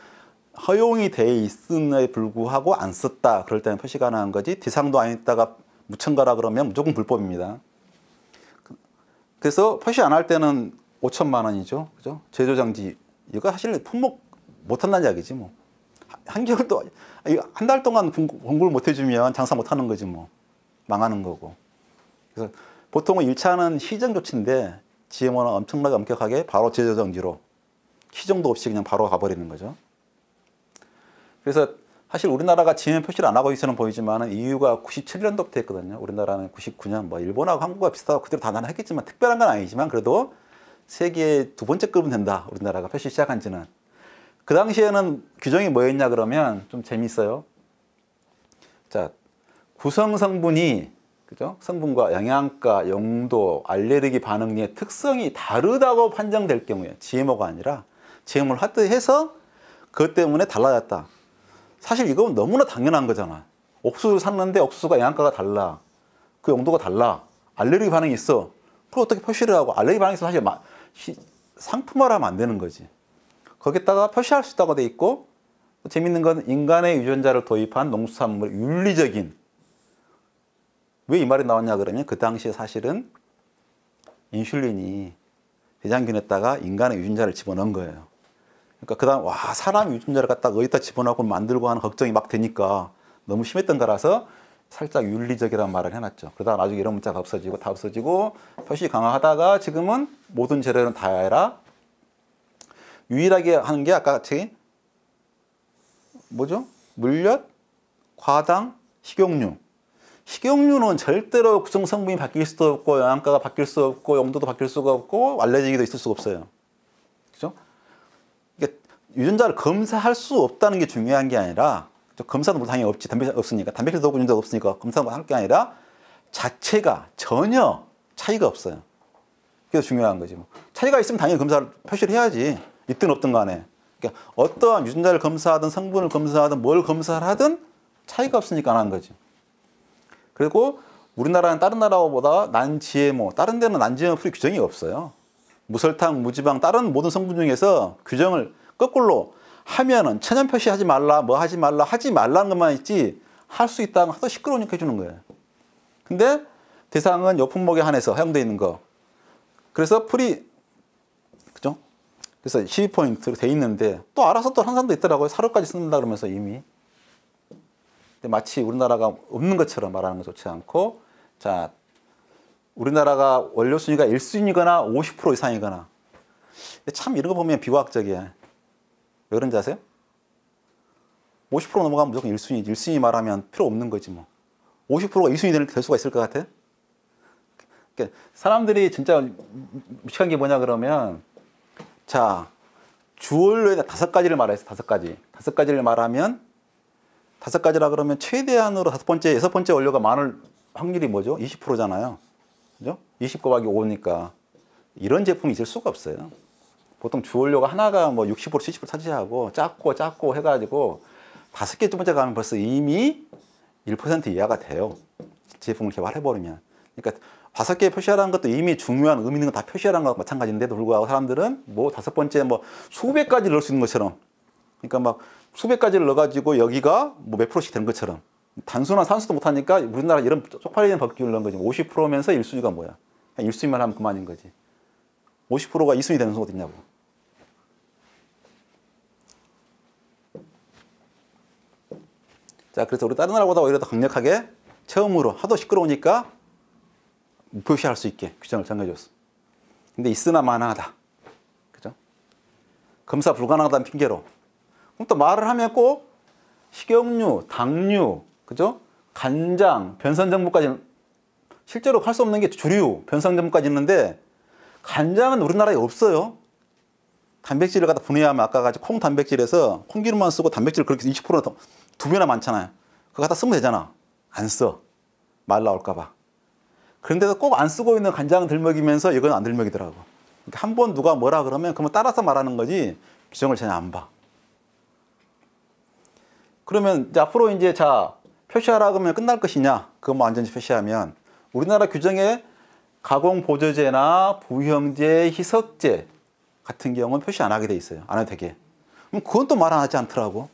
허용이 돼 있음에 불구하고 안 썼다 그럴 때는 표시 가능한 거지 대상도 안 했다가 무첨가라 그러면 무조건 불법입니다. 그래서 표시 안 할 때는 5천만 원이죠. 그죠? 제조정지 이거 사실 품목 못 한다는 이야기지 뭐. 한겨울도 한 달 동안 공급을 못 해주면 장사 못 하는 거지 뭐. 망하는 거고. 그래서 보통은 1차는 시정 조치인데 GMO는 엄청나게 엄격하게 바로 제조정지로 시정도 없이 그냥 바로 가버리는 거죠. 그래서 사실 우리나라가 GMO 표시를 안 하고 있어는 보이지만 이유가 97년도부터 했거든요. 우리나라는 99년 뭐 일본하고 한국과 비슷하고 그대로 다 나는 했겠지만 특별한 건 아니지만 그래도 세계 2번째급은 된다. 우리나라가 표시 시작한 지는. 그 당시에는 규정이 뭐였냐 그러면 좀 재밌어요. 자, 구성 성분이 그죠? 성분과 영양가, 용도, 알레르기 반응의 특성이 다르다고 판정될 경우에 GMO가 아니라 GMO를 하드해서 그것 때문에 달라졌다. 사실 이건 너무나 당연한 거잖아. 옥수수를 샀는데 옥수수가 영양가가 달라. 그 용도가 달라. 알레르기 반응이 있어. 그걸 어떻게 표시를 하고 알레르기 반응이 있어 사실 상품화하면 안 되는 거지. 거기다가 표시할 수 있다고 돼 있고 재밌는 건 인간의 유전자를 도입한 농수산물 윤리적인 왜 이 말이 나왔냐 그러면 그 당시에 사실은 인슐린이 대장균에다가 인간의 유전자를 집어넣은 거예요. 그러니까 그 다음 와 사람 유전자를 갖다가 어디다 집어넣고 만들고 하는 걱정이 막 되니까 너무 심했던 거라서 살짝 윤리적이라는 말을 해놨죠. 그러다가 나중에 이런 문자가 없어지고 다 없어지고 표시 강화하다가 지금은 모든 재료는 다 해라. 유일하게 하는 게 아까 같이 뭐죠? 물엿, 과당, 식용유. 식용유는 절대로 구성 성분이 바뀔 수도 없고 영양가가 바뀔 수 없고 용도도 바뀔 수가 없고 알레르기도 있을 수가 없어요. 그죠? 그러니까 유전자를 검사할 수 없다는 게 중요한 게 아니라 검사도 당연히 없지. 단백질 없으니까 단백질도 없고 유전자도 없으니까 검사도 할 게 아니라 자체가 전혀 차이가 없어요. 그게 중요한 거지. 뭐. 차이가 있으면 당연히 검사를 표시를 해야지. 있든 없든 간에. 그러니까 어떠한 유전자를 검사하든 성분을 검사하든 뭘 검사를 하든 차이가 없으니까 안 하는 거지. 그리고 우리나라는 다른 나라보다 난 GMO, 다른 데는 난 GMO 프리 규정이 없어요. 무설탕, 무지방, 다른 모든 성분 중에서 규정을 거꾸로 하면은 천연 표시하지 말라, 뭐 하지 말라는 것만 있지 할 수 있다는 하도 시끄러우니까 해주는 거예요. 근데 대상은 요 품목에 한해서 허용되어 있는 거. 그래서 그죠? 그래서 12포인트로 돼 있는데 또 알아서 또 항산도 있더라고요. 사료까지 쓴다 그러면서 이미. 근데 마치 우리나라가 없는 것처럼 말하는 거 좋지 않고, 자, 우리나라가 원료 순위가 1순위거나 50% 이상이거나. 참 이런 거 보면 비과학적이야. 왜 그런지 아세요? 50% 넘어가면 무조건 1순위. 1순위 말하면 필요 없는 거지 뭐. 50%가 2순위 될 수가 있을 것 같아? 그러니까 사람들이 진짜 무식한 게 뭐냐 그러면, 자, 주원료에 5가지를 말해서 5가지. 5가지를 말하면 5가지라 그러면 최대한으로 5번째, 6번째 원료가 많을 확률이 뭐죠? 20%잖아요. 그죠? 20 곱하기 5니까 이런 제품이 있을 수가 없어요. 보통 주원료가 하나가 뭐 60%, 70% 차지하고 작고 해가지고 5개 번째 가면 벌써 이미 1% 이하가 돼요. 제품을 개발해버리면. 그러니까 5개 표시하라는 것도 이미 중요한 의미 있는 거 다 표시하라는 것과 마찬가지인데도 불구하고 사람들은 뭐 5번째 뭐 수백 가지 넣을 수 있는 것처럼, 그러니까 막 수백 가지를 넣어가지고 여기가 뭐 몇 프로씩 되는 것처럼 단순한 산수도 못하니까 우리나라 이런 쪽팔리는 법규를 넣은 거지. 50%면서 1순위가 뭐야? 그냥 1순위만 하면 그만인 거지. 50%가 2순위 되는 수가 어딨냐고. 자, 그래서 우리 다른 나라보다 오히려 더 강력하게 처음으로 하도 시끄러우니까 무표시할 수 있게 규정을 정해줬어. 근데 있으나 마나하다. 그죠? 검사 불가능하다는 핑계로. 그럼 또 말을 하면 꼭 식용유, 당류, 그죠? 간장, 변선정분까지 실제로 할 수 없는 게 주류, 변선정분까지 있는데 간장은 우리나라에 없어요. 단백질을 갖다 분해하면 아까 같이 콩 단백질에서 콩기름만 쓰고 단백질 그렇게 20% 2배나 많잖아요. 그거 갖다 쓰면 되잖아. 안 써. 말 나올까 봐. 그런데도 꼭 안 쓰고 있는 간장은 들먹이면서 이건 안 들먹이더라고. 그러니까 한 번 누가 뭐라 그러면 그러면 따라서 말하는 거지 규정을 전혀 안 봐. 그러면 이제 앞으로 이제 자 표시하라 그러면 끝날 것이냐? 그거 뭐 안전지 표시하면 우리나라 규정에 가공보조제나 부형제, 희석제 같은 경우는 표시 안 하게 돼 있어요. 안 해도 되게. 그럼 그건 또 말 안 하지 않더라고.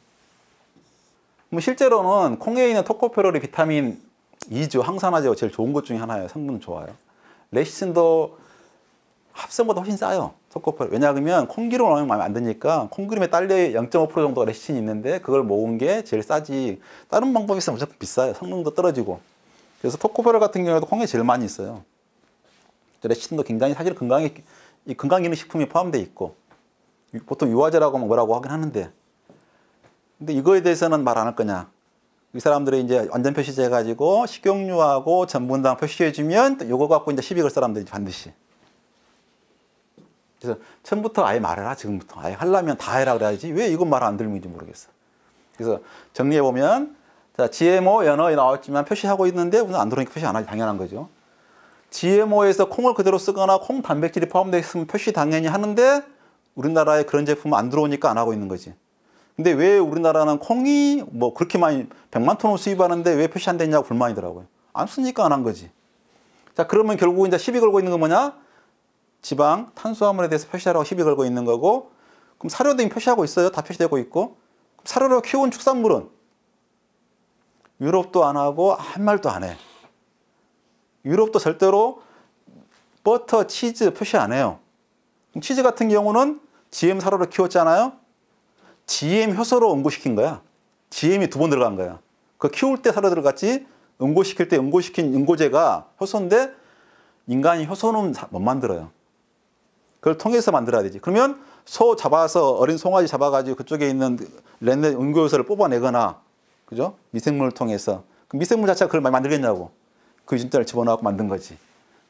그럼 실제로는 콩에 있는 토코페롤이 비타민 E죠. 항산화제가 제일 좋은 것 중에 하나예요. 성분은 좋아요. 레시틴도 합성보다 훨씬 싸요. 토코페롤. 왜냐하면 콩기름을 넣으면 마음에 안 드니까 콩기름에 딸려 0.5% 정도가 레시틴이 있는데 그걸 모은 게 제일 싸지. 다른 방법이 있으면 무조건 비싸요. 성능도 떨어지고. 그래서 토코페롤 같은 경우에도 콩에 제일 많이 있어요. 레시틴도 굉장히 사실 건강기능 식품이 포함되어 있고 보통 유화제라고 뭐라고 하긴 하는데 근데 이거에 대해서는 말 안 할 거냐. 이 사람들이 이제 완전 표시제 해가지고 식용유하고 전분당 표시해주면 요거 갖고 이제 시비 걸 사람들이 반드시. 그래서 처음부터 아예 말해라. 지금부터 아예 하려면 다 해라 그래야지 왜 이건 말 안 들는지 모르겠어. 그래서 정리해 보면 자 GMO 연어에 나왔지만 표시하고 있는데 우리는 안 들어오니까 표시 안 하지 당연한 거죠. GMO에서 콩을 그대로 쓰거나 콩 단백질이 포함되어 있으면 표시 당연히 하는데 우리나라에 그런 제품은 안 들어오니까 안 하고 있는 거지. 근데 왜 우리나라는 콩이 뭐 그렇게 많이 100만 톤을 수입하는데 왜 표시 안 됐냐고 불만이더라고요. 안 쓰니까 안 한 거지. 자 그러면 결국 이제 시비 걸고 있는 건 뭐냐? 지방, 탄수화물에 대해서 표시하라고 시비 걸고 있는 거고 그럼 사료도 이미 표시하고 있어요. 다 표시되고 있고 사료로 키운 축산물은 유럽도 안 하고 한 말도 안 해. 유럽도 절대로 버터, 치즈 표시 안 해요. 치즈 같은 경우는 GM 사료로 키웠잖아요. GM 효소로 응고시킨 거야. GM이 2번 들어간 거야. 그 키울 때 사료 들어갔지 응고시킬 때 응고시킨 응고제가 효소인데 인간이 효소는 못 만들어요. 그걸 통해서 만들어야 되지. 그러면 소 잡아서 어린 송아지 잡아가지고 그쪽에 있는 렌네 응고효소를 뽑아내거나 그죠? 미생물을 통해서 그 미생물 자체가 그걸 많이 만들겠냐고. 그 유전자를 집어넣고 만든 거지.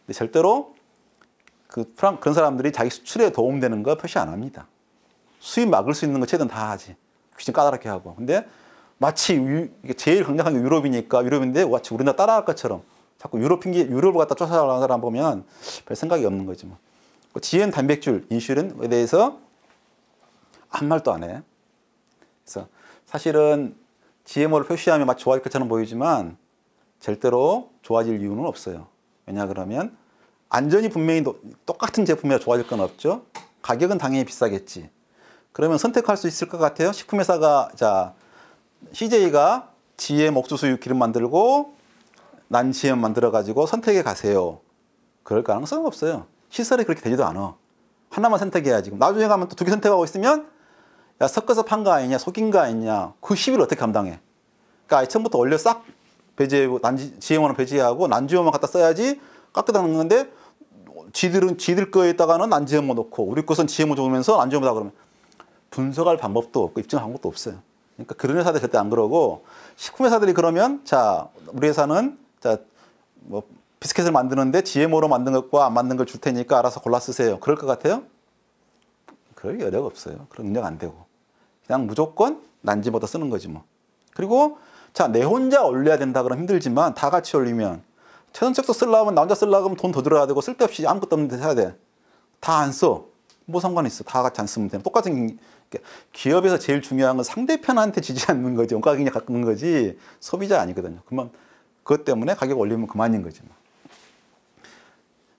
근데 절대로 그런 사람들이 자기 수출에 도움되는 거 표시 안 합니다. 수입 막을 수 있는 거 최대한 다 하지. 규정 까다롭게 하고. 근데 마치 제일 강력한 게 유럽이니까 유럽인데 마치 우리나라 따라할 것처럼 자꾸 유럽을 갖다 쫓아가는 사람 보면 별 생각이 없는 거지 뭐. GM 단백질, 인슐린에 대해서 한 말도 안 해. 그래서 사실은 GMO를 표시하면 마치 좋아질 것처럼 보이지만 절대로 좋아질 이유는 없어요. 왜냐 그러면 안전이 분명히 똑같은 제품이라 좋아질 건 없죠. 가격은 당연히 비싸겠지. 그러면 선택할 수 있을 것 같아요. 식품회사가 자 CJ가 GM 옥수수 기름 만들고 난 GM 만들어 가지고 선택해 가세요. 그럴 가능성은 없어요. 시설이 그렇게 되지도 않아. 하나만 선택해야지. 나중에 가면 또 두 개 선택하고 있으면 야, 섞어서 판 거 아니냐, 속인 거 아니냐, 그 시비를 어떻게 감당해? 그러니까 처음부터 원래 싹 배제하고 지혜모는 배제하고 난지혜모만 갖다 써야지 깎여다는 건데 지들 거에다가는 난지혜모 넣고 우리 것은 지혜모 적으면서 난지혜모다 그러면 분석할 방법도 없고 입증할 방법도 없어요. 그러니까 그런 회사들 절대 안 그러고 식품 회사들이 그러면 자 우리 회사는 자 뭐 비스켓을 만드는데 지혜모로 만든 것과 안 만든 걸 줄 테니까 알아서 골라 쓰세요. 그럴 것 같아요? 그럴 여력 없어요. 그런 능력 안 되고 그냥 무조건 난지보다 쓰는 거지 뭐. 그리고 자 내 혼자 올려야 된다 그러면 힘들지만 다 같이 올리면 최선책서 쓰려면 나 혼자 쓰려면 돈 더 들어야 되고 쓸데없이 아무것도 없는데 해야 돼. 다 안 써. 뭐 상관 있어. 다 같이 안 쓰면 돼. 똑같은 기업에서 제일 중요한 건 상대편한테 지지 않는 거지. 원가 경쟁 갖는 거지. 소비자 아니거든요. 그만 그것 때문에 가격 올리면 그만인 거지 뭐.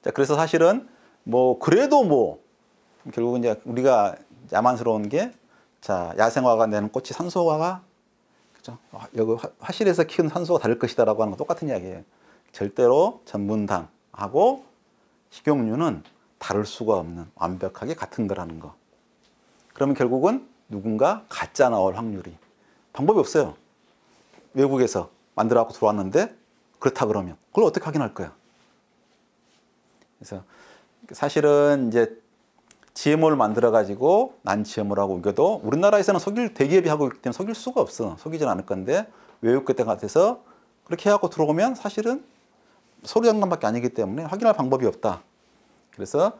자 그래서 사실은 뭐 그래도 뭐 결국은 이제 우리가 야만스러운 게 자 야생화가 내는 꽃이 산소화가 그죠? 여기 화실에서 키운 산소가 다를 것이다라고 하는 거 똑같은 이야기예요. 절대로 전분당하고 식용유는 다를 수가 없는 완벽하게 같은 거라는 거. 그러면 결국은 누군가 가짜 나올 확률이 방법이 없어요. 외국에서 만들어 갖고 들어왔는데 그렇다 그러면 그걸 어떻게 확인할 거야? 그래서 사실은 이제 GMO를 만들어 가지고 난 GMO라고 우겨도 우리나라에서는 속일 대기업이 하고 있기 때문에 속일 수가 없어. 속이진 않을 건데 외국 그때 같아서 그렇게 해갖고 들어오면 사실은 서류 장난밖에 아니기 때문에 확인할 방법이 없다. 그래서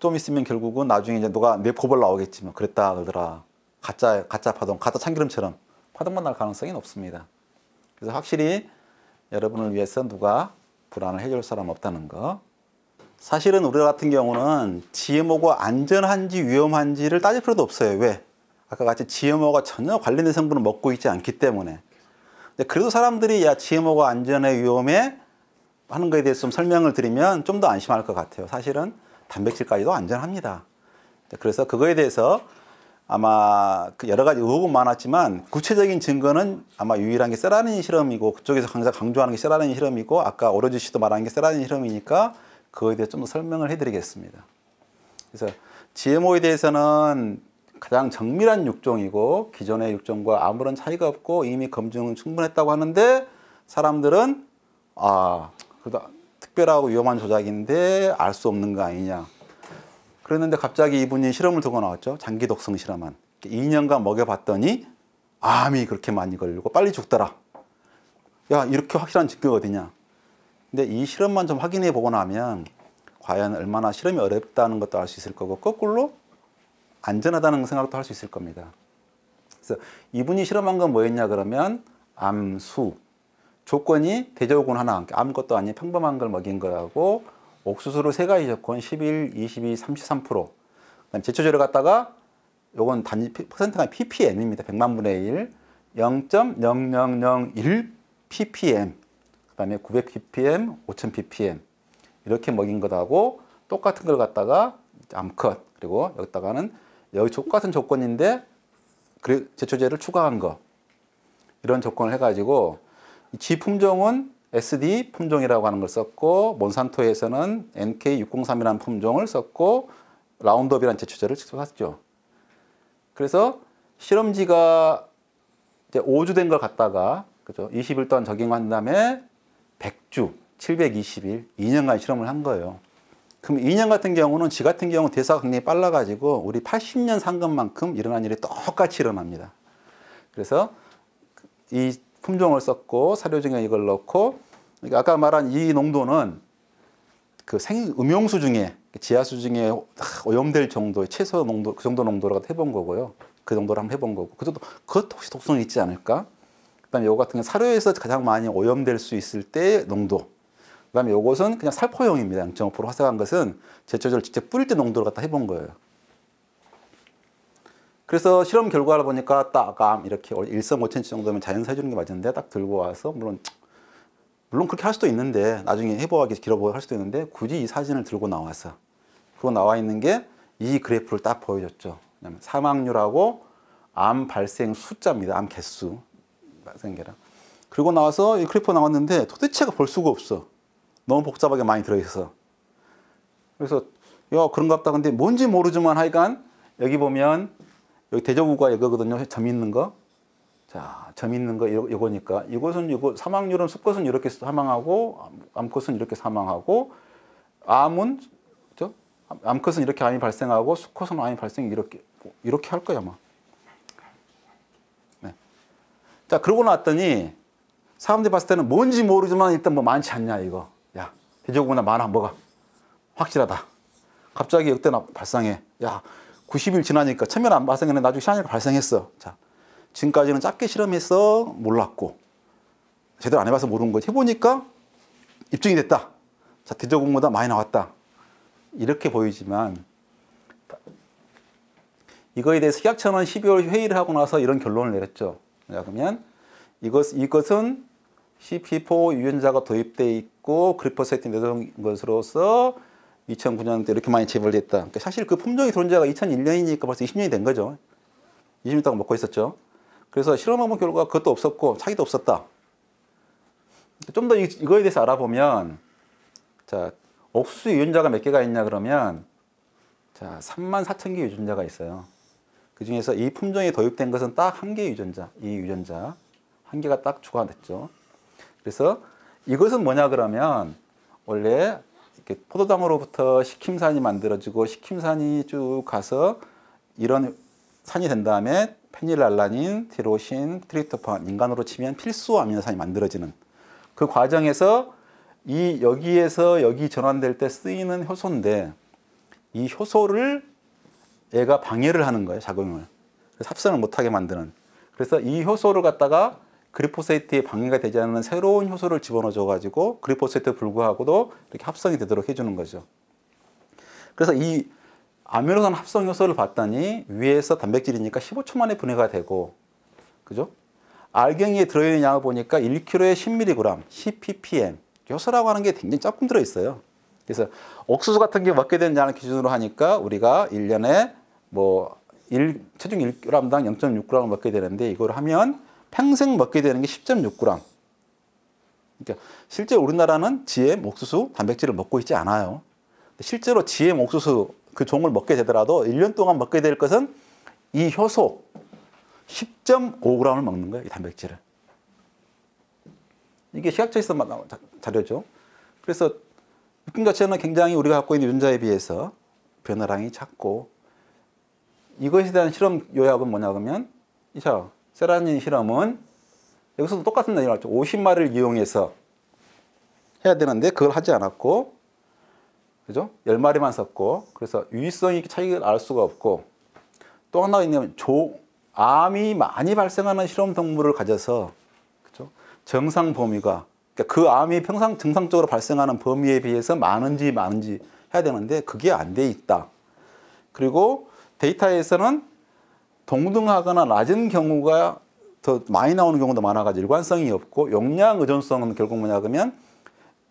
좀 있으면 결국은 나중에 이제 누가 내 고발 나오겠지만 그랬다 그러더라. 가짜 파동, 가짜 참기름처럼 파동만 날 가능성이 높습니다. 그래서 확실히 여러분을 위해서 누가 불안을 해줄 사람 없다는 거. 사실은 우리 같은 경우는 GMO가 안전한지 위험한지를 따질 필요도 없어요. 왜? 아까 같이 GMO가 전혀 관련된 성분을 먹고 있지 않기 때문에. 그래도 사람들이 야 GMO가 안전해 위험해 하는 거에 대해서 좀 설명을 드리면 좀 더 안심할 것 같아요. 사실은 단백질까지도 안전합니다. 그래서 그거에 대해서 아마 여러 가지 의혹은 많았지만 구체적인 증거는 아마 유일한 게 세라닌 실험이고 그쪽에서 항상 강조하는 게 세라닌 실험이고 아까 오로지 씨도 말한 게 세라닌 실험이니까 그거에 대해서 좀 더 설명을 해드리겠습니다. 그래서 GMO에 대해서는 가장 정밀한 육종이고 기존의 육종과 아무런 차이가 없고 이미 검증은 충분했다고 하는데 사람들은 그래도 특별하고 위험한 조작인데 알 수 없는 거 아니냐. 그랬는데 갑자기 이분이 실험을 두고 나왔죠. 장기 독성 실험한. 2년간 먹여봤더니 암이 그렇게 많이 걸리고 빨리 죽더라. 야 이렇게 확실한 증거가 어디냐. 근데 이 실험만 좀 확인해 보고 나면 과연 얼마나 실험이 어렵다는 것도 알 수 있을 거고 거꾸로 안전하다는 생각도 할 수 있을 겁니다. 그래서 이분이 실험한 건 뭐였냐 그러면 암수 조건이 대조군 하나 아무것도 아닌 평범한 걸 먹인 거하고 옥수수로 세 가지 조건 11, 22, 33%. 그다음 제초제를 갖다가 요건 단지 퍼센트가 ppm입니다. 100만 분의 1 0.0001 ppm. 그다음에 900 ppm, 5000 ppm 이렇게 먹인 것하고 똑같은 걸 갖다가 암컷 그리고 여기다가는 여기 똑같은 조건인데 제초제를 추가한 거 이런 조건을 해가지고 G 품종은 SD 품종이라고 하는 걸 썼고 몬산토에서는 NK603이라는 품종을 썼고 라운드업이라는 제초제를 직접 샀죠. 그래서 실험지가 이제 5주 된 걸 갖다가 그죠? 20일 동안 적용한 다음에 100주, 720일, 2년간 실험을 한 거예요. 그럼 2년 같은 경우는 지 같은 경우 대사가 굉장히 빨라가지고 우리 80년 산 것만큼 일어난 일이 똑같이 일어납니다. 그래서 이 품종을 썼고 사료중에 이걸 넣고 아까 말한 이 농도는 그 음용수 중에 지하수 중에 오염될 정도의 최소 농도 그 정도 농도로 해본 거고요. 그 정도로 한번 해본 거고 그것도 혹시 독성이 있지 않을까? 그다음에 요거 같은 건 사료에서 가장 많이 오염될 수 있을 때 농도. 그다음에 요것은 그냥 살포용입니다. 0.5% 화석한 것은 제초제를 직접 뿌릴 때 농도를 갖다 해본 거예요. 그래서 실험 결과를 보니까 딱 이렇게 1.5cm 정도면 자연사 해주는 게 맞는데 딱 들고 와서 물론 그렇게 할 수도 있는데 나중에 해보기 길어보고 할 수도 있는데 굳이 이 사진을 들고 나와서 그리고 나와 있는 게 이 그래프를 딱 보여줬죠. 사망률하고 암 발생 숫자입니다. 암 개수 발생계랑. 그리고 나와서 이 그래프가 나왔는데 도대체가 볼 수가 없어. 너무 복잡하게 많이 들어있어서. 그래서 야, 그런갑다. 근데 뭔지 모르지만 하여간 여기 보면 여기 대저구가 이거거든요. 점 있는 거. 자, 점 있는 거 이거니까 이것은 이거 사망률은 수컷은 이렇게 사망하고 암컷은 이렇게 사망하고 암은 그죠? 암컷은 이렇게 암이 발생하고 수컷은 암이 발생이 이렇게 할 거야 아마. 네. 자, 그러고 났더니 사람들이 봤을 때는 뭔지 모르지만 일단 뭐 많지 않냐 이거. 야, 대저구나 많아 뭐가 확실하다. 갑자기 역대나 발생해. 야, 90일 지나니까 처음에는 안 발생했는데 나중에 시간이 발생했어. 자, 지금까지는 짧게 실험해서 몰랐고 제대로 안 해봐서 모르는 거지. 해보니까 입증이 됐다. 자, 대저구보다 많이 나왔다. 이렇게 보이지만 이거에 대해서 식약처는 12월 회의를 하고 나서 이런 결론을 내렸죠. 그러면 이것은 CP4 유전자가 도입돼 있고 그리포세틴 내던 것으로서 2009년때 이렇게 많이 재발됐다. 그러니까 사실 그 품종이 들어온 지가 2001년이니까 벌써 20년이 된 거죠. 20년 동안 먹고 있었죠. 그래서 실험해본 결과 그것도 없었고 차이도 없었다. 좀 더 이거에 대해서 알아보면 자, 옥수수 유전자가 몇 개가 있냐 그러면 자, 34,000개 유전자가 있어요. 그 중에서 이 품종에 도입된 것은 딱 한 개의 유전자, 이 유전자 한 개가 딱 추가됐죠. 그래서 이것은 뭐냐 그러면 원래 이렇게 포도당으로부터 식힘산이 만들어지고 식힘산이 쭉 가서 이런 산이 된 다음에 페닐알라닌, 티로신, 트립토판, 인간으로 치면 필수 아미노산이 만들어지는 그 과정에서 여기에서 여기 전환될 때 쓰이는 효소인데 이 효소를 얘가 방해를 하는 거예요, 작용을. 그래서 합성을 못하게 만드는. 그래서 이 효소를 갖다가 그리포세이트에 방해가 되지 않는 새로운 효소를 집어넣어 가지고 그리포세이트에 불구하고도 이렇게 합성이 되도록 해주는 거죠. 그래서 이 아미노산 합성 효소를 봤더니 위에서 단백질이니까 15초 만에 분해가 되고, 그죠? 알갱이에 들어있는 양을 보니까 1kg에 10mg, 10ppm. 효소라고 하는 게 굉장히 조금 들어있어요. 그래서 옥수수 같은 게 먹게 되는 양을 기준으로 하니까 우리가 1년에 체중 1g당 0.6g을 먹게 되는데 이걸 하면 평생 먹게 되는 게 10.6g. 그러니까 실제 우리나라는 GM 옥수수 단백질을 먹고 있지 않아요. 실제로 GM 옥수수 그 종을 먹게 되더라도 1년 동안 먹게 될 것은 이 효소 10.5g을 먹는 거예요. 이 단백질을. 이게 식약처에서 나온 자료죠. 그래서 느낌 자체는 굉장히 우리가 갖고 있는 유전자에 비해서 변화량이 작고 이것에 대한 실험 요약은 뭐냐 그러면 세라닌 실험은 여기서도 똑같은 내용을 했죠. 50마리를 이용해서 해야 되는데 그걸 하지 않았고, 그죠? 10마리만 썼고, 그래서 유의성이 차이를 알 수가 없고, 또 하나가 있냐면 암이 많이 발생하는 실험 동물을 가져서, 그죠? 정상 범위가, 그러니까 그 암이 평상 정상적으로 발생하는 범위에 비해서 많은지 해야 되는데 그게 안 돼 있다. 그리고 데이터에서는 동등하거나 낮은 경우가 더 많이 나오는 경우도 많아가지고 일관성이 없고, 용량 의존성은 결국 뭐냐 그러면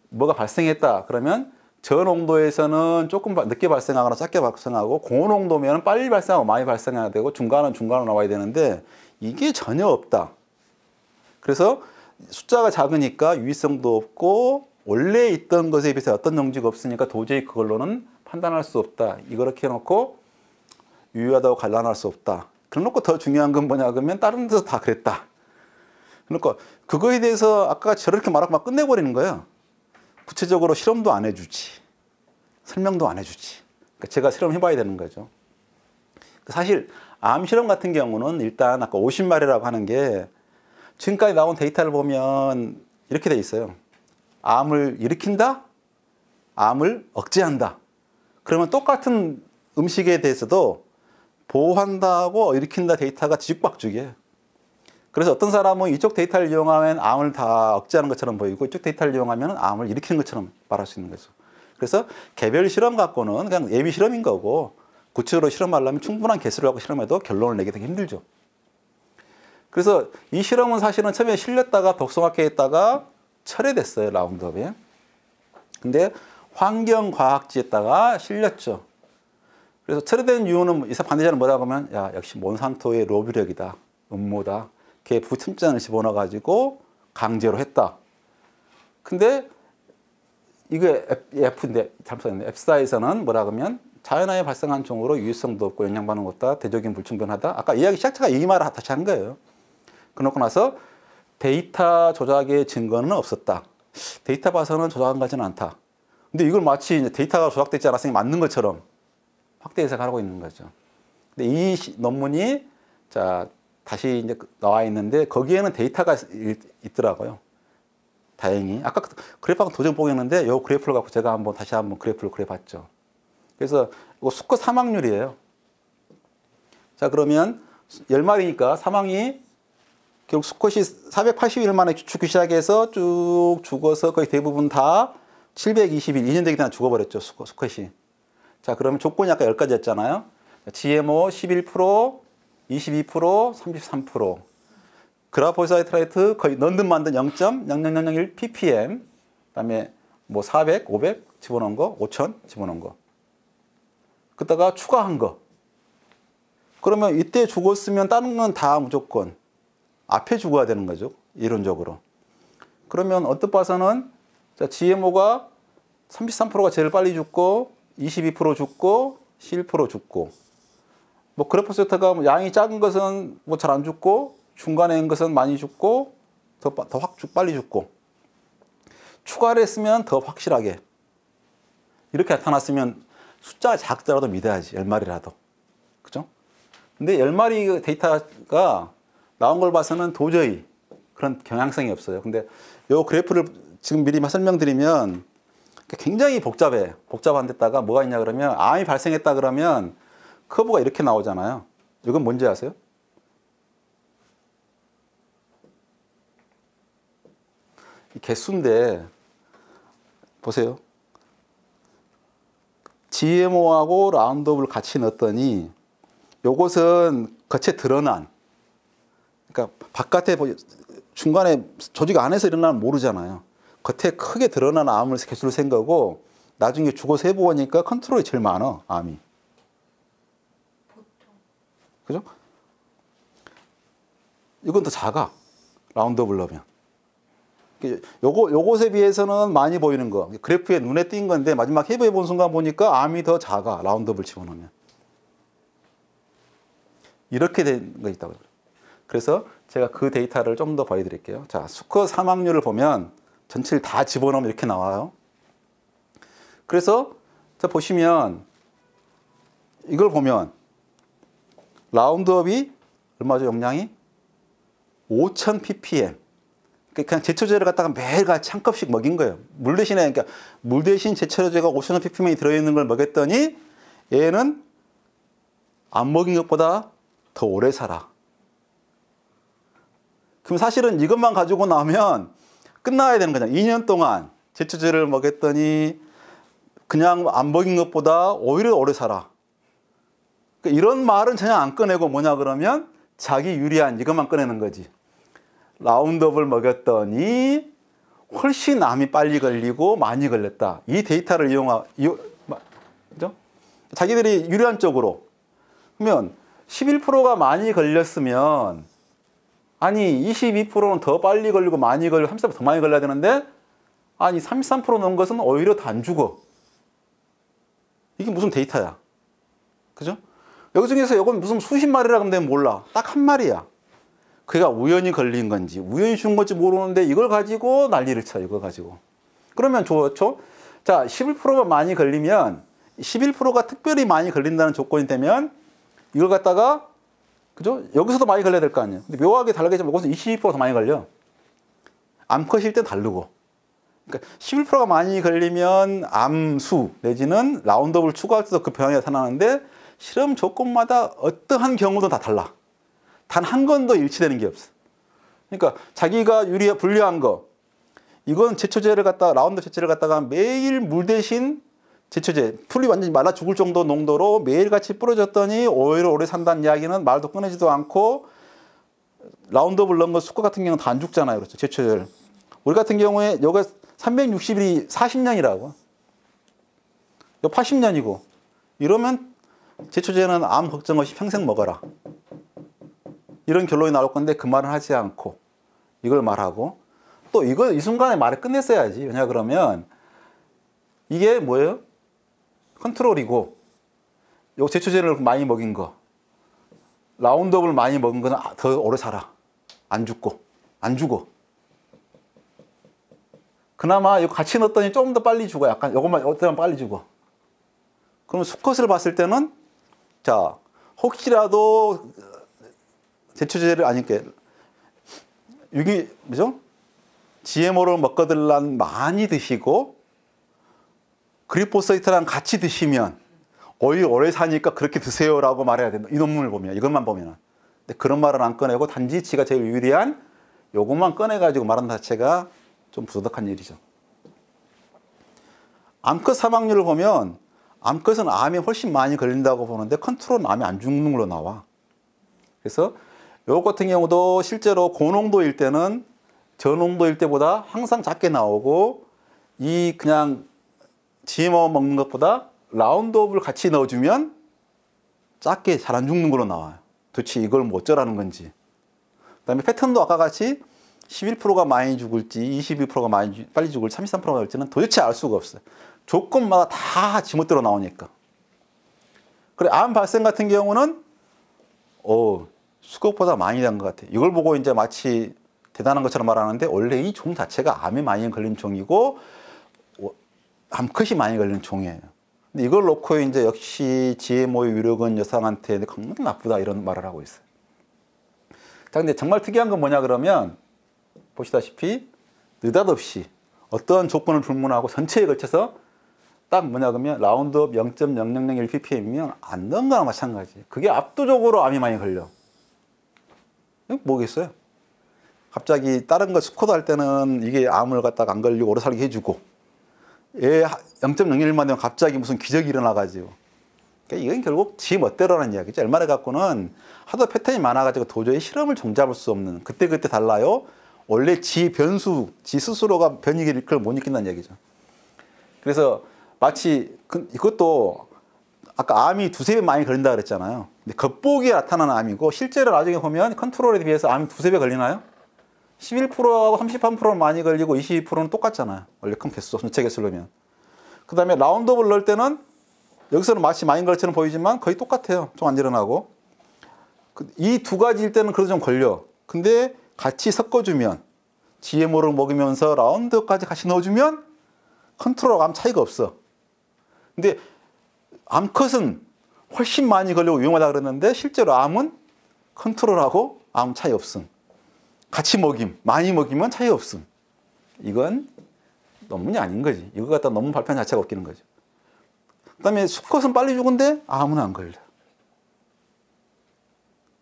뭐가 발생했다 그러면 저농도에서는 조금 늦게 발생하거나 작게 발생하고, 고농도면 빨리 발생하고 많이 발생해야 되고, 중간으로 나와야 되는데 이게 전혀 없다. 그래서 숫자가 작으니까 유의성도 없고 원래 있던 것에 비해서 어떤 영지가 없으니까 도저히 그걸로는 판단할 수 없다. 이렇게 해놓고 유효하다고 관람할 수 없다. 그래놓고 더 중요한 건 뭐냐 그러면 다른 데서 다 그랬다. 그러니까 그거에 대해서 아까 저렇게 말하고 막 끝내버리는 거예요. 구체적으로 실험도 안 해주지. 설명도 안 해주지. 그러니까 제가 실험해봐야 되는 거죠. 사실 암 실험 같은 경우는 일단 아까 50마리라고 하는 게 지금까지 나온 데이터를 보면 이렇게 돼 있어요. 암을 일으킨다? 암을 억제한다. 그러면 똑같은 음식에 대해서도 보호한다고 일으킨다 데이터가 뒤죽박죽이에요. 그래서 어떤 사람은 이쪽 데이터를 이용하면 암을 다 억제하는 것처럼 보이고 이쪽 데이터를 이용하면 암을 일으키는 것처럼 말할 수 있는 거죠. 그래서 개별 실험 갖고는 그냥 예비 실험인 거고, 구체적으로 실험하려면 충분한 개수를 하고 실험해도 결론을 내기 되게 힘들죠. 그래서 이 실험은 사실은 처음에 실렸다가 독성학회에다가 철회됐어요, 라운드업에. 근데 환경과학지에다가 실렸죠. 그래서 철회된 이유는 이사 반대자는 뭐라고 하면 역시 몬산토의 로비력이다, 음모다. 걔 부침장을 집어넣어가지고 강제로 했다. 근데 이게 F인데 잘못 썼네. F사에서는 뭐라고 하면 자연하에 발생한 종으로 유해성도 없고 영향받는 것보다 대적인 불충분하다. 아까 이야기 시작자가 이 말을 다시 한 거예요. 그러고 나서 데이터 조작의 증거는 없었다. 데이터 봐서는 조작한 것은 않다. 근데 이걸 마치 이제 데이터가 조작되지 않았으니 맞는 것처럼 확대 해석하고 있는 거죠. 근데 이 논문이 자 다시 이제 나와 있는데 거기에는 데이터가 있더라고요. 다행히 아까 그래프하고 도전 보겠는데 이 그래프를 갖고 제가 다시 한번 그래프를 그려봤죠. 그래서 이거 수컷 사망률이에요. 자 그러면 10마리니까 사망이 결국 수컷이 480일 만에 죽기 시작해서 쭉 죽어서 거의 대부분 다 720일, 2년 되기 전에 죽어버렸죠. 수컷이. 자 그러면 조건이 아까 10가지였잖아요. GMO 11%, 22%, 33%. 그라포사이트라이트 거의 런든 만든 0.00001 ppm. 그다음에 뭐 400, 500 집어넣은 거, 5000 집어넣은 거. 그다가 추가한 거. 그러면 이때 죽었으면 다른 건 다 무조건 앞에 죽어야 되는 거죠. 이론적으로. 그러면 언뜻 봐서는 GMO가 33%가 제일 빨리 죽고 22% 죽고 11% 죽고 뭐 그래포세타가 양이 작은 것은 뭐 잘 안 죽고 중간에 있는 것은 많이 죽고 더 빨리 죽고 추가를 했으면 더 확실하게 이렇게 나타났으면 숫자가 작더라도 믿어야지 10마리라도 그죠? 근데 10마리 데이터가 나온 걸 봐서는 도저히 그런 경향성이 없어요. 근데 이 그래프를 지금 미리 설명드리면 굉장히 복잡한 데다가 뭐가 있냐 그러면 암이 발생했다 그러면 커브가 이렇게 나오잖아요. 이건 뭔지 아세요? 이 개수인데 보세요. GMO하고 라운드업을 같이 넣었더니 요것은 겉에 드러난 그러니까 바깥에 중간에 조직 안에서 일어나면 모르잖아요. 겉에 크게 드러난 암을 개수를 센 거고 나중에 죽어서 해보니까 컨트롤이 제일 많아 암이. 그죠? 이건 더 작아. 라운드업을 넣으면. 요것에 비해서는 많이 보이는 거. 그래프에 눈에 띈 건데 마지막 해부해 본 순간 보니까 암이 더 작아. 라운드업을 집어넣으면. 이렇게 된 거 있다고. 그래서 제가 그 데이터를 좀 더 보여드릴게요. 자, 수컷 사망률을 보면 전체를 다 집어넣으면 이렇게 나와요. 그래서 자 보시면 이걸 보면 라운드업이 얼마죠? 용량이 5000 ppm. 그냥 제초제를 갖다가 매일같이 한 컵씩 먹인 거예요. 물 대신에 그러니까 물 대신 제초제가 5000 ppm이 들어있는 걸 먹였더니 얘는 안 먹인 것보다 더 오래 살아. 그럼 사실은 이것만 가지고 나오면 끝나야 되는 거잖아요. 2년 동안 제초제를 먹였더니 그냥 안 먹인 것보다 오히려 오래 살아. 그러니까 이런 말은 전혀 안 꺼내고 뭐냐 그러면 자기 유리한 이것만 꺼내는 거지. 라운드업을 먹였더니 훨씬 암이 빨리 걸리고 많이 걸렸다. 이 데이터를 그죠? 자기들이 유리한 쪽으로. 그러면 11%가 많이 걸렸으면 아니 22%는 더 빨리 걸리고 많이 걸리고 33% 더 많이 걸려야 되는데 아니 33% 넣은 것은 오히려 더 안 죽어. 이게 무슨 데이터야. 그죠? 여기 중에서 이건 무슨 수십 마리라 그러면 몰라. 딱 한 마리야. 그가 우연히 걸린 건지 우연히 죽은 건지 모르는데 이걸 가지고 난리를 쳐. 이걸 가지고. 그러면 좋죠. 자 11%가 많이 걸리면 11%가 특별히 많이 걸린다는 조건이 되면 이걸 갖다가 그죠? 여기서도 많이 걸려야 될 거 아니에요. 근데 묘하게 다르게 좀 여기서 22%더 많이 걸려. 암컷일 땐 다르고. 그러니까 11%가 많이 걸리면 암수 내지는 라운드업을 추가할 때도 그 병이 나타나는데 실험 조건마다 어떠한 경우도 다 달라. 단 한 건도 일치되는 게 없어. 그러니까 자기가 불리한 거 이건 제초제를 갖다가 라운드 제초제를 갖다가 매일 물 대신 제초제 풀이 완전히 말라 죽을 정도 농도로 매일같이 뿌려줬더니 오히려 오래 산다는 이야기는 말도 꺼내지도 않고 라운드업을 넣은 거 수컷 같은 경우는 다 안 죽잖아요. 그렇죠. 제초제를. 우리 같은 경우에 여기가 360일이 40년이라고. 이거 80년이고. 이러면 제초제는 암 걱정 없이 평생 먹어라. 이런 결론이 나올 건데 그 말은 하지 않고 이걸 말하고 또 이거 이 순간에 말을 끝냈어야지. 왜냐 그러면 이게 뭐예요? 컨트롤이고 요 제초제를 많이 먹인 거, 라운드업을 많이 먹은 거는 더 오래 살아. 안 죽고, 안 죽어. 그나마 이거 같이 넣었더니 좀 더 빨리 죽어. 약간 요것만 어때만 빨리 죽어. 그럼 수컷을 봤을 때는 자, 혹시라도 제초제를 뭐죠? GMO를 먹거들란 많이 드시고 그리포사이트랑 같이 드시면 오래 사니까 그렇게 드세요라고 말해야 된다. 이 논문을 보면, 이것만 보면은. 근데 그런 말은 안 꺼내고 단지 지가 제일 유리한 요것만 꺼내가지고 말하는 자체가 좀 부도덕한 일이죠. 암컷 사망률을 보면 암컷은 암에 훨씬 많이 걸린다고 보는데 컨트롤은 암이 안 죽는 걸로 나와. 그래서 요것 같은 경우도 실제로 고농도일 때는 저농도일 때보다 항상 작게 나오고 이 그냥 GMO 먹는 것보다 라운드업을 같이 넣어주면 작게 잘 안 죽는 걸로 나와요. 도대체 이걸 뭐 어쩌라는 건지. 그다음에 패턴도 아까 같이 11%가 많이 죽을지 22%가 빨리 죽을지 33%가 죽을지는 도대체 알 수가 없어요. 조건마다 다 지멋대로 나오니까. 그래 암 발생 같은 경우는 수컷보다 많이 난 것 같아요. 이걸 보고 이제 마치 대단한 것처럼 말하는데 원래 이 종 자체가 암에 많이 걸린 종이고 암컷이 많이 걸린 종이에요. 근데 이걸 놓고 이제 역시 GMO의 위력은 여성한테 굉장히 나쁘다 이런 말을 하고 있어요. 자, 근데 정말 특이한 건 뭐냐 그러면 보시다시피 느닷없이 어떤 조건을 불문하고 전체에 걸쳐서 딱 뭐냐 그러면 라운드업 0.0001ppm이면 안 넣은 거랑 마찬가지. 그게 압도적으로 암이 많이 걸려. 뭐겠어요? 갑자기 다른 거 스쿼드 할 때는 이게 암을 갖다가 안 걸리고 오래 살게 해주고 얘 0.01만 되면 갑자기 무슨 기적이 일어나가지고 그러니까 이건 결국 지 멋대로라는 이야기죠. 얼마나 갖고는 하도 패턴이 많아가지고 도저히 실험을 종잡을 수 없는 그때그때 달라요. 원래 지 변수, 지 스스로가 변이를 일으킬 못 일으킨다는 얘기죠. 그래서 마치 이것도 아까 암이 두세 배 많이 걸린다 그랬잖아요. 근데 겉보기에 나타나는 암이고 실제로 나중에 보면 컨트롤에 비해서 암이 두세 배 걸리나요? 11%하고 33%는 많이 걸리고 22%는 똑같잖아요. 원래 큰 개수, 전체 개수를 넣으면. 그 다음에 라운드업을 넣을 때는 여기서는 마치 많이 걸처럼 보이지만 거의 똑같아요. 좀 안 일어나고. 이 두 가지일 때는 그래도 좀 걸려. 근데 같이 섞어주면 GMO를 먹으면서 라운드업까지 같이 넣어주면 컨트롤하고 암 차이가 없어. 근데 암컷은 훨씬 많이 걸리고 위험하다 그랬는데 실제로 암은 컨트롤하고 암 차이 없음. 같이 먹임, 많이 먹이면 차이 없음. 이건 논문이 아닌 거지. 이거 갖다 논문 발표 자체가 웃기는 거죠. 그 다음에 수컷은 빨리 죽은데 암은 안 걸려.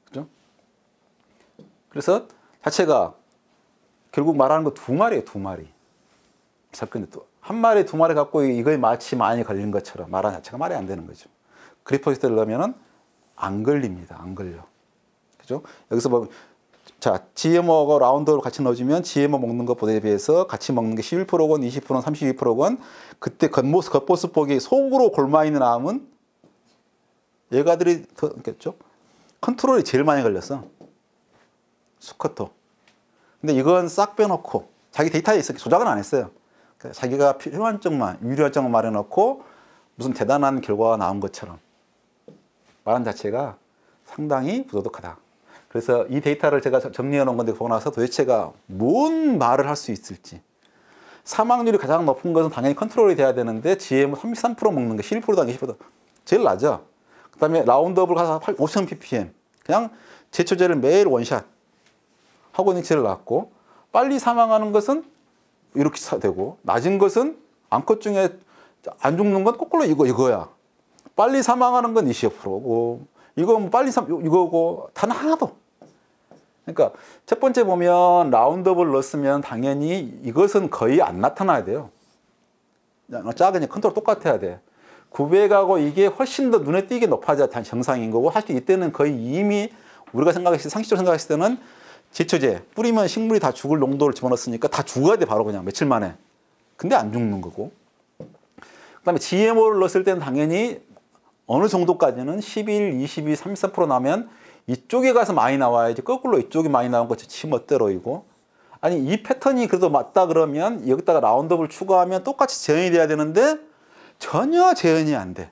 그죠? 그래서 자체가 결국 말하는 거 두 마리예요, 두 마리. 근데 또 한 마리, 두 마리 갖고 이거에 마치 많이 걸린 것처럼 말하는 자체가 말이 안 되는 거죠. 그리포시트를 넣으면은 안 걸립니다. 안 걸려. 그죠? 여기서 뭐 자, GMO하고 라운드를 같이 넣어주면 GMO 먹는 것보다에 비해서 같이 먹는 게 11%건 20%건 32%건 그때 겉모습 보기 속으로 골마 있는 암은 얘가들이 더 있겠죠? 컨트롤이 제일 많이 걸렸어. 수컷도. 근데 이건 싹 빼놓고 자기 데이터에 있어 조작은 안 했어요. 그러니까 자기가 필요한 쪽만 유리한 쪽만 말해놓고 무슨 대단한 결과가 나온 것처럼 말한 자체가 상당히 부도덕하다. 그래서 이 데이터를 제가 정리해 놓은 건데 보고 나서 도대체가 뭔 말을 할 수 있을지. 사망률이 가장 높은 것은 당연히 컨트롤이 돼야 되는데 GM 33% 먹는 게 11%당 20% 제일 낮아. 그 다음에 라운드업을 가서 5,000ppm 그냥 제초제를 매일 원샷 하고 있는 게 제일 낮고 빨리 사망하는 것은 이렇게 되고 낮은 것은 암컷 중에 안 죽는 건 거꾸로 이거야. 빨리 사망하는 건 25%고 이거 빨리 이거고 단 하나도. 그러니까 첫 번째 보면 라운드업을 넣었으면 당연히 이것은 거의 안 나타나야 돼요. 작으니 컨트롤 똑같아야 돼. 900하고 이게 훨씬 더 눈에 띄게 높아져야 정상인 거고 사실 이때는 거의 이미 우리가 상식적으로 생각했을 때는 제초제 뿌리면 식물이 다 죽을 농도를 집어넣었으니까 다 죽어야 돼 바로 그냥 며칠 만에. 근데 안 죽는 거고. 그다음에 GMO를 넣었을 때는 당연히 어느 정도까지는 11, 22, 33% 나면 이쪽에 가서 많이 나와야지 거꾸로 이쪽이 많이 나온 것이 지멋대로이고 아니 이 패턴이 그래도 맞다 그러면 여기다가 라운드업을 추가하면 똑같이 재현이 돼야 되는데 전혀 재현이 안 돼.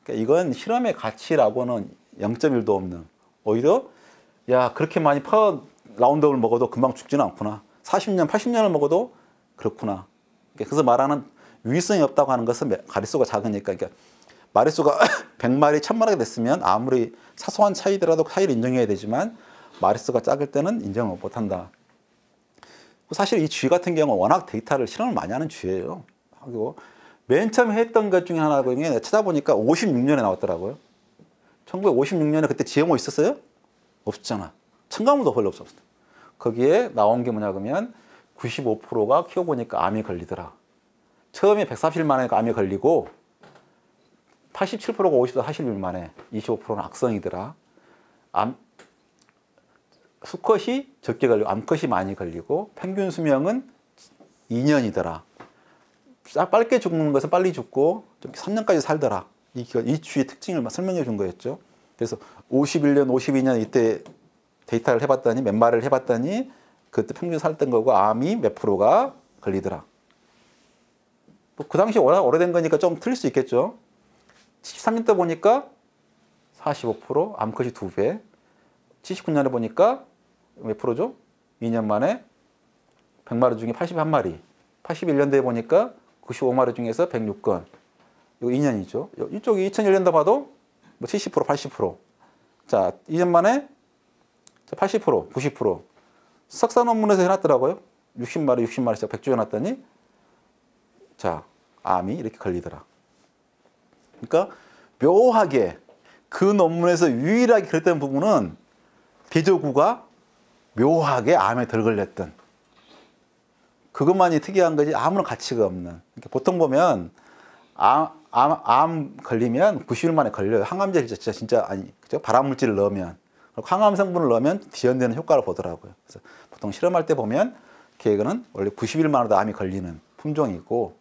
그러니까 이건 실험의 가치라고는 0.1도 없는, 오히려 야 그렇게 많이 파워 라운드업을 먹어도 금방 죽지는 않구나. 40년, 80년을 먹어도 그렇구나. 그래서 말하는 유의성이 없다고 하는 것은 마릿수가 작으니까. 그러니까 마릿수가 100마리, 1000마리가 됐으면 아무리 사소한 차이더라도 차이를 인정해야 되지만 마릿수가 작을 때는 인정을 못한다. 사실 이 쥐 같은 경우는 워낙 데이터를 실험을 많이 하는 쥐예요. 그리고 맨 처음에 했던 것 중에 하나 중에 찾아보니까 56년에 나왔더라고요. 1956년에 그때 GMO 있었어요? 없었잖아. 첨가물도 별로 없었어. 거기에 나온 게 뭐냐 그러면 95%가 키워보니까 암이 걸리더라. 처음에 140일 만에 암이 걸리고 87%가 40일 만에 25%는 악성이더라. 수컷이 적게 걸리고 암컷이 많이 걸리고 평균 수명은 2년이더라. 빨리 죽는 것은 빨리 죽고 좀 3년까지 살더라. 이 쥐의 특징을 설명해 준 거였죠. 그래서 51년, 52년 이때 데이터를 해봤더니 몇 마리를 해봤더니 그때 평균 살던 거고 암이 몇 프로가 걸리더라. 그 당시 워낙 오래된 거니까 좀 틀릴 수 있겠죠. 73년 때 보니까 45%, 암컷이 2배. 79년에 보니까 몇 프로죠? 2년 만에 100마리 중에 81마리. 81년도에 보니까 95마리 중에서 106건. 이거 2년이죠. 이쪽이 2001년도 봐도 뭐 70%, 80%. 자, 2년 만에 80%, 90%. 석사 논문에서 해놨더라고요. 60마리, 60마리씩 100주 해놨더니 자, 암이 이렇게 걸리더라. 그러니까 묘하게 그 논문에서 유일하게 그랬던 부분은 대조구가 묘하게 암에 덜 걸렸던 그것만이 특이한 거지 아무런 가치가 없는. 그러니까 보통 보면 암 걸리면 90일 만에 걸려요. 항암제 진짜 아니 그죠? 발암물질을 넣으면 항암 성분을 넣으면 지연되는 효과를 보더라고요. 그래서 보통 실험할 때 보면 걔는 원래 90일 만에도 암이 걸리는 품종이고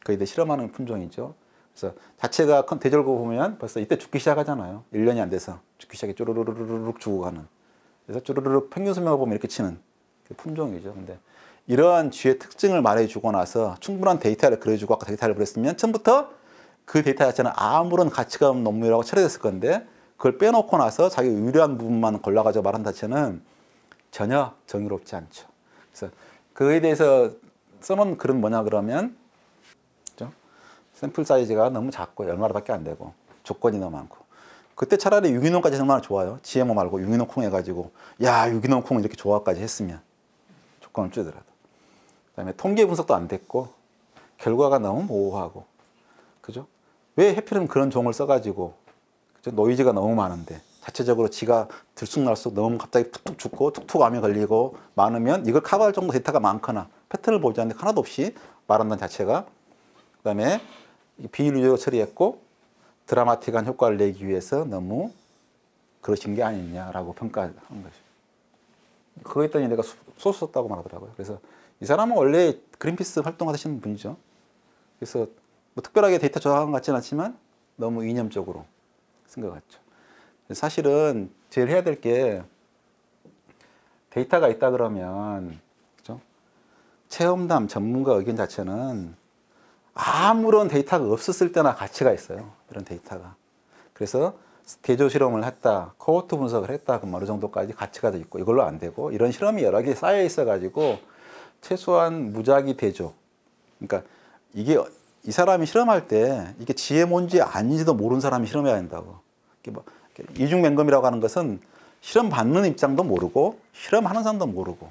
거의 실험하는 품종이죠. 그래서 자체가 대졸고 보면 벌써 이때 죽기 시작하잖아요. 1년이 안 돼서 죽기 시작해 쪼르르르륵 죽어가는. 그래서 쪼르르륵 평균 수명을 보면 이렇게 치는 그 품종이죠. 근데 이러한 쥐의 특징을 말해주고 나서 충분한 데이터를 그려주고 아까 데이터를 그렸으면 처음부터 그 데이터 자체는 아무런 가치가 없는 논문이라고 처리됐을 건데 그걸 빼놓고 나서 자기 유리한 부분만 골라가지고 말한 자체는 전혀 정의롭지 않죠. 그래서 그에 대해서 써놓은 글은 뭐냐 그러면 그렇죠? 샘플 사이즈가 너무 작고 얼마밖에 안 되고 조건이 너무 많고 그때 차라리 유기농까지 얼마나 좋아요. GMO 말고 유기농 콩 해가지고 야 유기농 콩 이렇게 좋아까지 했으면 조건을 줄이더라도 그다음에 통계 분석도 안 됐고 결과가 너무 모호하고 그죠? 왜 해필이면 그런 종을 써가지고 그죠? 노이즈가 너무 많은데 자체적으로 지가 들쑥날쑥 너무 갑자기 툭툭 죽고 툭툭 암에 걸리고 많으면 이걸 커버할 정도 데이터가 많거나 패턴을 보지 않는데 하나도 없이 말한다는 자체가 그다음에 비윤리적으로 처리했고 드라마틱한 효과를 내기 위해서 너무 그러신 게 아니냐라고 평가한 거죠. 그거 했더니 내가 소수 썼다고 말하더라고요. 그래서 이 사람은 원래 그린피스 활동하시는 분이죠. 그래서 뭐 특별하게 데이터 조작한 것 같지는 않지만 너무 이념적으로 쓴 것 같죠. 사실은 제일 해야 될 게 데이터가 있다 그러면 그죠? 체험담 전문가 의견 자체는 아무런 데이터가 없었을 때나 가치가 있어요. 이런 데이터가. 그래서 대조 실험을 했다, 코호트 분석을 했다, 그럼 어느 정도까지 가치가 더 있고 이걸로 안 되고 이런 실험이 여러 개 쌓여 있어가지고 최소한 무작위 대조. 그러니까 이게 이 사람이 실험할 때 이게 GMO인지 아닌지도 모르는 사람이 실험해야 된다고. 이중맹금이라고 하는 것은 실험 받는 입장도 모르고 실험하는 사람도 모르고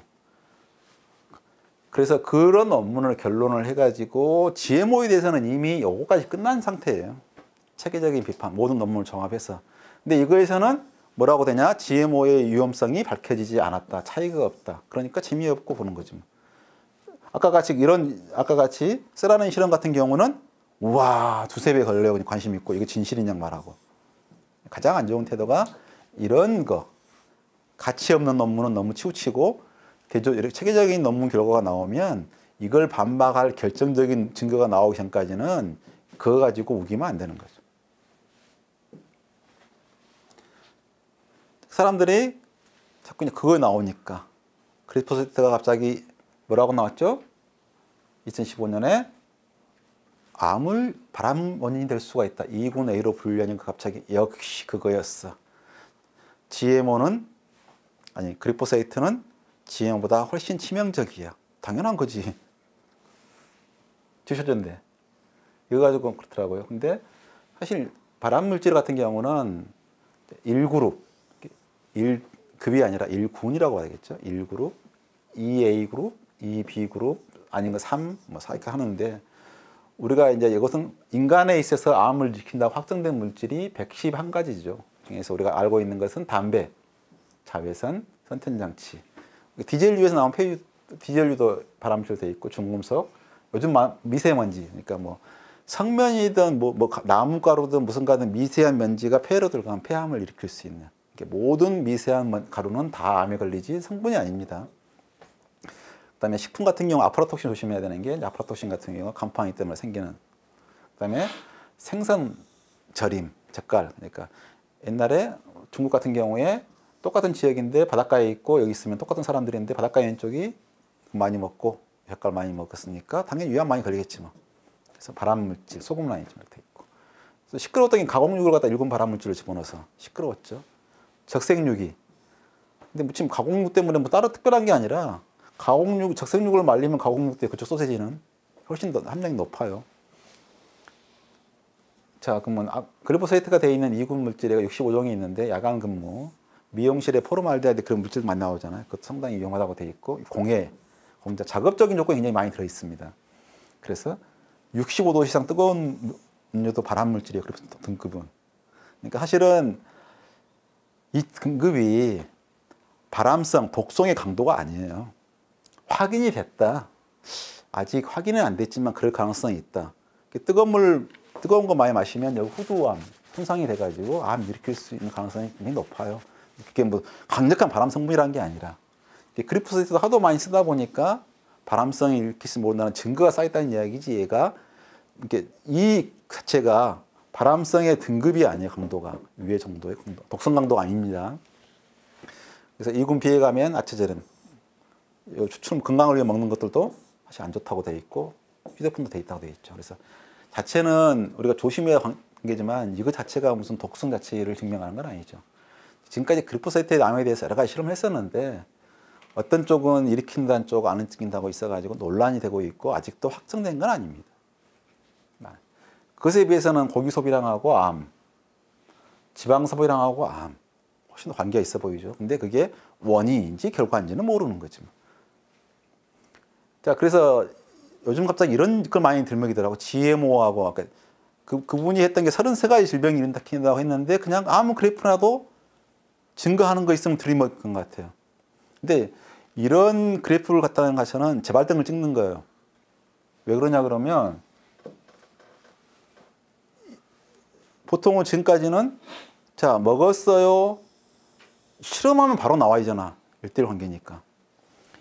그래서 그런 논문을 결론을 해가지고 GMO에 대해서는 이미 요거까지 끝난 상태예요. 체계적인 비판, 모든 논문을 종합해서. 근데 이거에서는 뭐라고 되냐? GMO의 위험성이 밝혀지지 않았다. 차이가 없다. 그러니까 재미없고 보는 거죠. 아까 같이 쓰라는 실험 같은 경우는 우와 두세 배 걸려요. 관심 있고 이거 진실이냐 말하고. 가장 안 좋은 태도가 이런 거 가치 없는 논문은 너무 치우치고 이렇게 체계적인 논문 결과가 나오면 이걸 반박할 결정적인 증거가 나오기 전까지는 그거 가지고 우기면 안 되는 거죠. 사람들이 자꾸 그거 나오니까 크리스퍼스가 갑자기 뭐라고 나왔죠? 2015년에 암을 발암 원인이 될 수가 있다. 2군 A로 분류하니까 갑자기 역시 그거였어. GMO는 아니 글리포세이트는 GMO보다 훨씬 치명적이야. 당연한 거지. 지셔졌네. 이거 가지고 그렇더라고요. 근데 사실 발암 물질 같은 경우는 1그룹, 1급이 아니라 1군이라고 해야겠죠. 1그룹, 2A그룹, 2B그룹, 아니면 3, 뭐 4 이렇게 하는데 우리가 이제 이것은 인간에 있어서 암을 일으킨다고 확정된 물질이 111가지죠. 중에서 우리가 알고 있는 것은 담배, 자외선, 선천장치. 디젤유에서 나온 디젤유도 발암물질 돼 있고 중금속, 요즘 미세먼지, 그러니까 뭐 성면이든 뭐 나무가루든 무슨 가든 미세한 먼지가 폐로 들어가면 폐암을 일으킬 수 있는. 모든 미세한 가루는 다 암에 걸리지 성분이 아닙니다. 그다음에 식품 같은 경우 아프라톡신 조심해야 되는 게 아프라톡신 같은 경우 곰팡이 때문에 생기는. 그다음에 생선 절임, 젓갈. 그러니까 옛날에 중국 같은 경우에 똑같은 지역인데 바닷가에 있고 여기 있으면 똑같은 사람들인데 바닷가 왼쪽이 많이 먹고 젓갈 많이 먹었으니까 당연히 위암 많이 걸리겠지 뭐. 그래서 발암물질, 소금 라인이 좀 이렇게 있고. 그래서 시끄러웠던 게 가공육을 갖다 일군 발암물질을 집어넣어서 시끄러웠죠. 적색유기. 근데 뭐 지금 가공육 때문에 뭐 따로 특별한 게 아니라 가공육, 적색육을 말리면 가공육 때 그쪽 소세지는 훨씬 더 함량이 높아요. 자, 그러면 글리포세이트가 되어 있는 2군 물질이 65종이 있는데 야간 근무, 미용실에 포름알데하이드 그런 물질 많이 나오잖아요. 그것도 상당히 위험하다고 되어 있고 공해, 공자 작업적인 조건이 굉장히 많이 들어 있습니다. 그래서 65도 이상 뜨거운 음료도 발암 물질이에요. 그래서 등급은. 그러니까 사실은 이 등급이 발암성, 독성의 강도가 아니에요. 확인이 됐다. 아직 확인은 안 됐지만 그럴 가능성이 있다. 뜨거운 거 많이 마시면 여기 후두암, 손상이 돼가지고 암 일으킬 수 있는 가능성이 굉장히 높아요. 그게 뭐 강력한 발암 성분이라는 게 아니라 글리포세이트도 하도 많이 쓰다 보니까 발암성이 일으킬 수 모른다는 증거가 쌓였다는 이야기지. 얘가 이 자체가 발암성의 등급이 아니에요. 강도가 위의 정도의 강도, 독성 강도가 아닙니다. 그래서 2군 B에 가면 아체제른, 추출 건강을 위해 먹는 것들도 사실 안 좋다고 돼 있고 휴대폰도 돼 있다고 돼 있죠. 그래서 자체는 우리가 조심해야 관계지만 이거 자체가 무슨 독성 자체를 증명하는 건 아니죠. 지금까지 글리포세이트의 암에 대해서 여러 가지 실험을 했었는데 어떤 쪽은 일으킨다는 쪽, 안 일으킨다고 있어가지고 논란이 되고 있고 아직도 확정된 건 아닙니다. 그것에 비해서는 고기 소비량하고 암, 지방 소비량하고 암 훨씬 더 관계가 있어 보이죠. 근데 그게 원인인지 결과인지는 모르는 거죠. 자, 그래서 요즘 갑자기 이런 걸 많이 들먹이더라고. GMO하고 아까 그분이 했던 게 33가지 질병이 일으킨다고 했는데 그냥 아무 그래프라도 증거하는 거 있으면 들이먹은 것 같아요. 근데 이런 그래프를 갖다 가서는 재발등을 찍는 거예요. 왜 그러냐 그러면 보통은 지금까지는 자 먹었어요. 실험하면 바로 나와야잖아. 1:1 관계니까.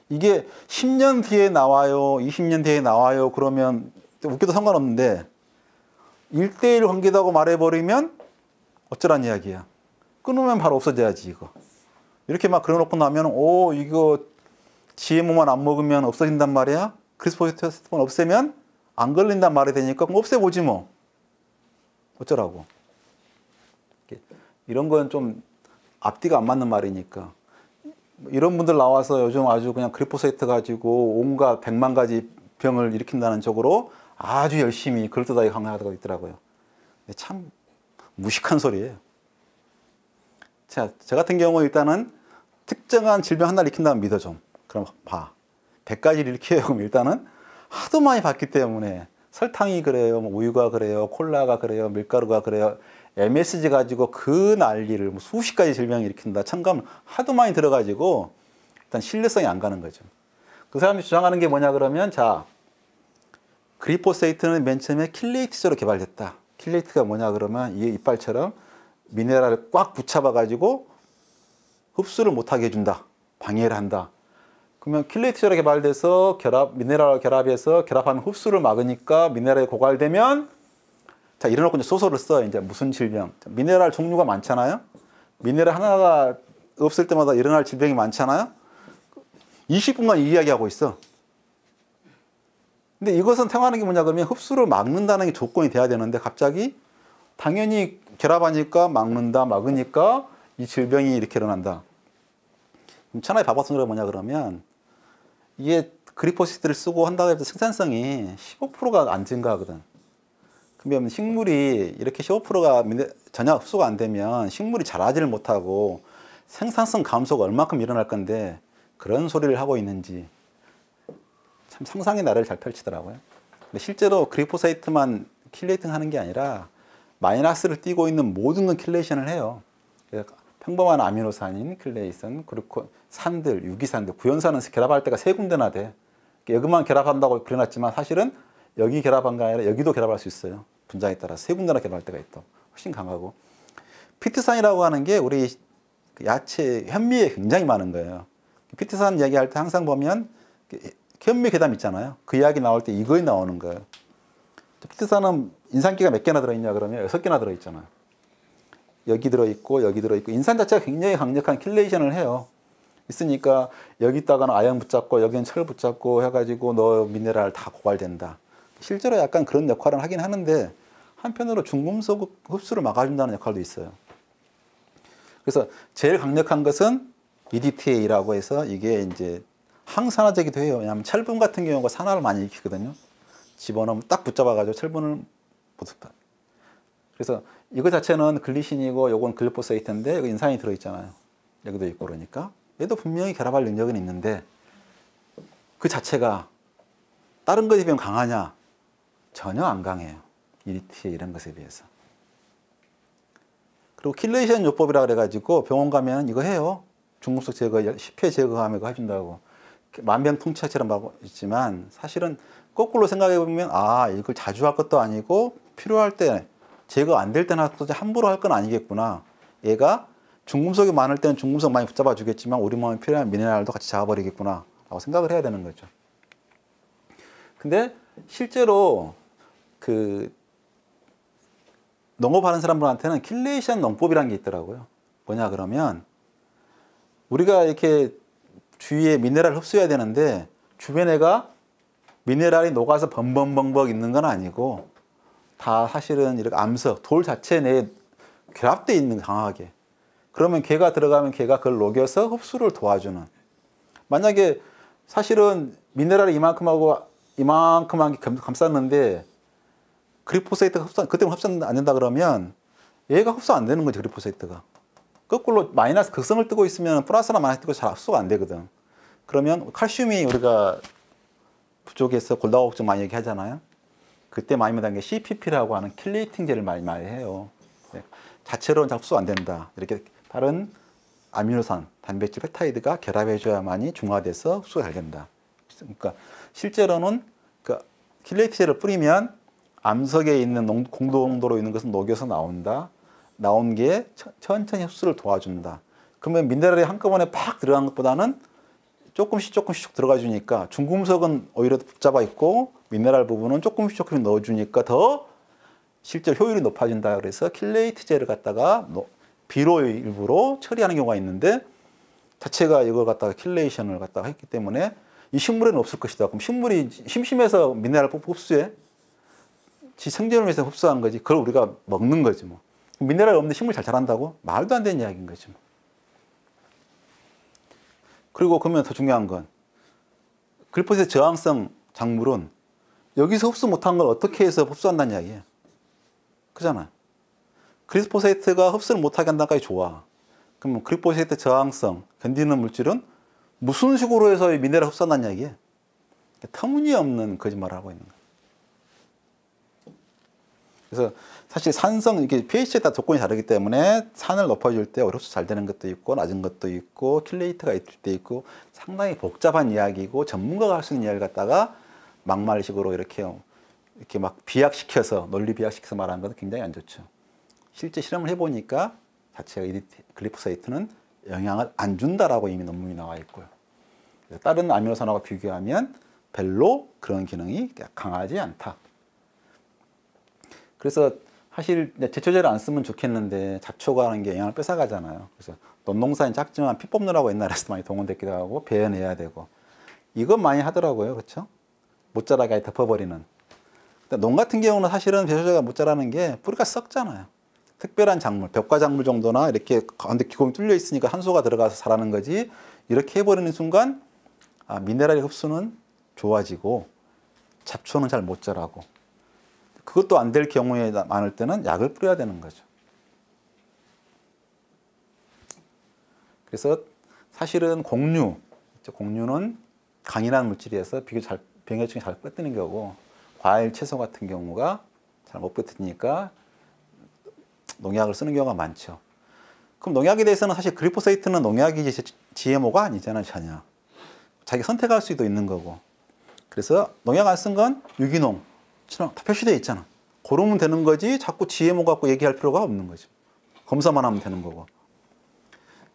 이게 10년 뒤에 나와요. 20년 뒤에 나와요. 그러면 웃겨도 상관없는데 1:1 관계다고 말해버리면 어쩌란 이야기야. 끊으면 바로 없어져야지 이거. 이렇게 막 그려놓고 나면 오 이거 GMO만 안 먹으면 없어진단 말이야. 글리포세이트만 없애면 안 걸린단 말이 되니까 그럼 없애보지 뭐. 어쩌라고. 이런 건 좀 앞뒤가 안 맞는 말이니까. 이런 분들 나와서 요즘 아주 그냥 글리포세이트 가지고 온갖 100만 가지 병을 일으킨다는 쪽으로 아주 열심히 그럴듯하게 강조하고 있더라고요. 참 무식한 소리예요. 자, 저 같은 경우 일단은 특정한 질병 하나를 일으킨다면 믿어 좀. 그럼 봐. 100가지를 일으켜요. 그럼 일단은 하도 많이 봤기 때문에 설탕이 그래요. 뭐 우유가 그래요. 콜라가 그래요. 밀가루가 그래요. MSG 가지고 그 난리를 뭐 수십 가지 질병을 일으킨다. 첨가물 하도 많이 들어가지고 일단 신뢰성이 안 가는 거죠. 그 사람이 주장하는 게 뭐냐 그러면 자 글리포세이트는 맨 처음에 킬레이트제로 개발됐다. 킬레이트가 뭐냐 그러면 이게 이빨처럼 미네랄을 꽉 붙잡아 가지고 흡수를 못하게 해준다. 방해를 한다. 그러면 킬레이트제로 개발돼서 미네랄과 결합해서 결합하는 흡수를 막으니까 미네랄이 고갈되면 자, 이래놓고 이제 소설을 써. 이제 무슨 질병. 미네랄 종류가 많잖아요. 미네랄 하나가 없을 때마다 일어날 질병이 많잖아요. 20분간 이 이야기하고 있어. 근데 이것은 생각하는 게 뭐냐 그러면 흡수를 막는다는 게 조건이 돼야 되는데 갑자기 당연히 결합하니까 막는다, 막으니까 이 질병이 이렇게 일어난다. 천하의 바보성이가 뭐냐 그러면 이게 그리포시트를 쓰고 한다고 해도 생산성이 15%가 안 증가하거든. 그러면 식물이 이렇게 15%가 전혀 흡수가 안 되면 식물이 자라지를 못하고 생산성 감소가 얼마큼 일어날 건데 그런 소리를 하고 있는지 참 상상의 나래를 잘 펼치더라고요. 근데 실제로 그리포사이트만 킬레이팅 하는 게 아니라 마이너스를 띄고 있는 모든 건 킬레이션을 해요. 평범한 아미노산인 킬레이션, 그리고 산들, 유기산들, 구연산은 결합할 때가 세 군데나 돼. 여기만 결합한다고 그려놨지만 사실은 여기 결합한 게 아니라 여기도 결합할 수 있어요. 분자에 따라 세 군데나 결합할 때가 있다. 훨씬 강하고. 피트산이라고 하는 게 우리 야채, 현미에 굉장히 많은 거예요. 피트산 얘기할 때 항상 보면 현미 괴담 있잖아요. 그 이야기 나올 때 이거에 나오는 거예요. 피트산은 인산기가 몇 개나 들어있냐 그러면 6개나 들어있잖아요. 여기 들어있고 여기 들어있고 인산 자체가 굉장히 강력한 킬레이션을 해요. 있으니까 여기다가는 아연 붙잡고 여기는 철 붙잡고 해가지고 너 미네랄 다 고갈된다. 실제로 약간 그런 역할을 하긴 하는데 한편으로 중금속 흡수를 막아준다는 역할도 있어요. 그래서 제일 강력한 것은 EDTA라고 해서 이게 이제 항산화제기도 해요. 왜냐하면 철분 같은 경우가 산화를 많이 일으키거든요. 집어넣으면 딱 붙잡아가지고 철분을 보습하. 그래서 이거 자체는 글리신이고 요건 글리포세이트인데 여기 인산이 들어있잖아요. 여기도 있고 그러니까 얘도 분명히 결합할 능력은 있는데 그 자체가 다른 것에 비하면 강하냐? 전혀 안 강해요. EDTA 이런 것에 비해서. 그리고 킬레이션 요법이라 그래가지고 병원 가면 이거 해요. 중금속 제거, 10회 제거하면 이거 해준다고. 만병통치약처럼 하고 있지만 사실은 거꾸로 생각해 보면 아 이걸 자주 할 것도 아니고 필요할 때 제거 안 될 때는 함부로 할 건 아니겠구나. 얘가 중금속이 많을 때는 중금속 많이 붙잡아 주겠지만 우리 몸에 필요한 미네랄도 같이 잡아버리겠구나 라고 생각을 해야 되는 거죠. 근데 실제로 그 농업하는 사람들한테는 킬레이션 농법이라는 게 있더라고요. 뭐냐 그러면 우리가 이렇게 주위에 미네랄을 흡수해야 되는데 주변에가 미네랄이 녹아서 범벅 있는 건 아니고 다 사실은 이렇게 암석, 돌 자체 내에 결합되어 있는 강하게. 그러면 걔가 들어가면 걔가 그걸 녹여서 흡수를 도와주는. 만약에 사실은 미네랄이 이만큼하고 이만큼한 게 감쌌는데 그리포세이트가 그때 흡수 안 된다 그러면 얘가 흡수 안 되는 거지 그리포세이트가. 거꾸로 마이너스 극성을 뜨고 있으면 플러스나 마이너스 뜨고 잘 흡수가 안 되거든. 그러면 칼슘이 우리가 부족해서 골다공 걱정 많이 얘기하잖아요. 그때 많이 말하는 게 CPP라고 하는 킬레이팅제를 많이 해요. 자체로는 흡수 안 된다. 이렇게 다른 아미노산, 단백질, 펩타이드가 결합해줘야만이 중화돼서 흡수가 잘 된다. 그러니까 실제로는 그 킬레이팅제를 뿌리면 암석에 있는 공동도로 있는 것은 녹여서 나온다. 나온 게 천천히 흡수를 도와준다. 그러면 미네랄이 한꺼번에 팍 들어간 것보다는 조금씩 들어가 주니까 중금속은 오히려 붙잡아 있고 미네랄 부분은 조금씩 넣어주니까 더 실제로 효율이 높아진다. 그래서 킬레이트제를 갖다가 비료 일부로 처리하는 경우가 있는데 자체가 이걸 갖다가 킬레이션을 갖다가 했기 때문에 이 식물에는 없을 것이다. 그럼 식물이 심심해서 미네랄 흡수해? 지 생존을 위해서 흡수한 거지. 그걸 우리가 먹는 거지 뭐. 미네랄 없는데 식물 잘 자란다고? 말도 안 되는 이야기인 거지 뭐. 그리고 그러면 더 중요한 건 글리포세이트 저항성 작물은 여기서 흡수 못한 걸 어떻게 해서 흡수한다는 이야기예요. 그잖아. 글리포세이트가 흡수를 못하게 한다까지 좋아. 그럼 글리포세이트 저항성 견디는 물질은 무슨 식으로 해서 미네랄 흡수한다는 이야기예요. 터무니없는 거짓말을 하고 있는 거예요. 그래서 사실 산성, 이게 pH에 따라 조건이 다르기 때문에 산을 높여줄 때 흡수 잘 되는 것도 있고 낮은 것도 있고 킬레이트가 있을 때 있고 상당히 복잡한 이야기고 전문가가 할 수 있는 이야기를 갖다가 막말식으로 이렇게 막 비약시켜서 논리 비약시켜서 말하는 것은 굉장히 안 좋죠. 실제 실험을 해보니까 자체가 글리포사이트는 영향을 안 준다라고 이미 논문이 나와 있고요. 그래서 다른 아미노산하고 비교하면 별로 그런 기능이 강하지 않다. 그래서 사실 제초제를 안 쓰면 좋겠는데 잡초가 하는 게 영양을 뺏어가잖아요. 그래서 논농사는 작지만 피 뽑느라고 옛날에서 많이 동원됐기도 하고 배연해야 되고 이것 많이 하더라고요. 그렇죠? 못 자라게 덮어버리는. 농 같은 경우는 사실은 배수제가 못 자라는 게 뿌리가 썩잖아요. 특별한 작물, 벽과 작물 정도나 이렇게 가운데 기공이 뚫려 있으니까 한소가 들어가서 자라는 거지. 이렇게 해버리는 순간 미네랄의 흡수는 좋아지고 잡초는 잘 못 자라고. 그것도 안 될 경우에 많을 때는 약을 뿌려야 되는 거죠. 그래서 사실은 공유는 강인한 물질이어서 비교적 병해충이 잘 뻗드는 거고, 과일, 채소 같은 경우가 잘 못 뻗으니까 농약을 쓰는 경우가 많죠. 그럼 농약에 대해서는 사실 글리포세이트는 농약이 GMO가 아니잖아요, 전혀. 자기 선택할 수도 있는 거고. 그래서 농약 안 쓴 건 유기농, 다 표시되어 있잖아. 고르면 되는 거지 자꾸 GMO 갖고 얘기할 필요가 없는 거죠. 검사만 하면 되는 거고.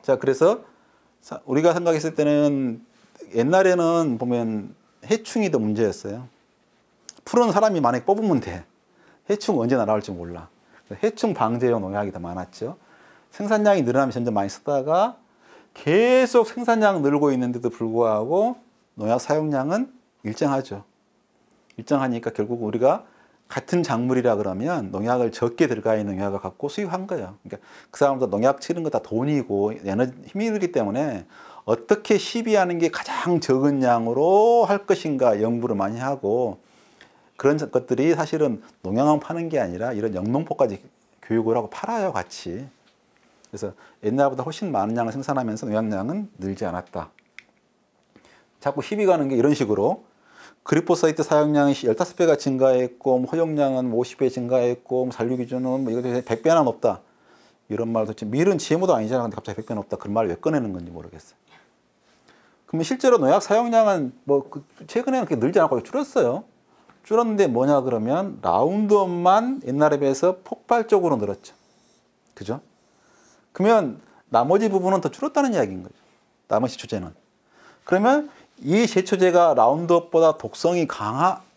자, 그래서 우리가 생각했을 때는 옛날에는 보면 해충이 더 문제였어요. 풀은 사람이 만약에 뽑으면 돼. 해충 언제 날아올지 몰라. 해충 방제용 농약이 더 많았죠. 생산량이 늘어나면 점점 많이 쓰다가 계속 생산량 늘고 있는데도 불구하고 농약 사용량은 일정하죠. 일정하니까 결국 우리가 같은 작물이라 그러면 농약을 적게 들어가 있는 농약을 갖고 수입한 거예요. 그러니까 그 사람도 농약 치는 거 다 돈이고 힘이 들기 때문에 어떻게 시비하는 게 가장 적은 양으로 할 것인가 연구를 많이 하고, 그런 것들이 사실은 농약만 파는 게 아니라 이런 영농포까지 교육을 하고 팔아요, 같이. 그래서 옛날보다 훨씬 많은 양을 생산하면서 농약량은 늘지 않았다. 자꾸 시비 가는 게 이런 식으로 글리포사이트 사용량이 15배가 증가했고, 허용량은 50배 증가했고, 잔류 기준은 이거 100배나 높다. 이런 말도 지금 밀은 GMO도 아니잖아. 근데 갑자기 100배 높다. 그런 말을 왜 꺼내는 건지 모르겠어요. 그러면 실제로 농약 사용량은 최근에는 그렇게 늘지 않고 줄었어요. 줄었는데 뭐냐 그러면 라운드업만 옛날에 비해서 폭발적으로 늘었죠. 그죠? 그러면 나머지 부분은 더 줄었다는 이야기인 거죠. 나머지 제초제는. 그러면 이 제초제가 라운드업보다 독성이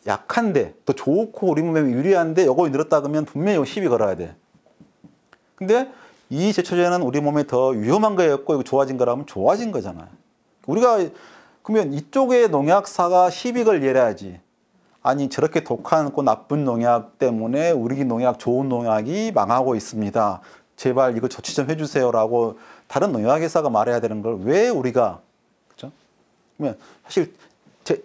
약한데 더 좋고 우리 몸에 유리한데 이거 늘었다 그러면 분명히 시비 걸어야 돼. 근데 이 제초제는 우리 몸에 더 위험한 거였고 이거 좋아진 거라면 좋아진 거잖아요. 우리가 그러면 이쪽에 농약사가 시비 걸 예라야지. 아니 저렇게 독하고 나쁜 농약 때문에 우리 농약 좋은 농약이 망하고 있습니다. 제발 이거 조치 좀 해주세요라고 다른 농약회사가 말해야 되는 걸 왜 우리가, 그렇죠? 그러면 사실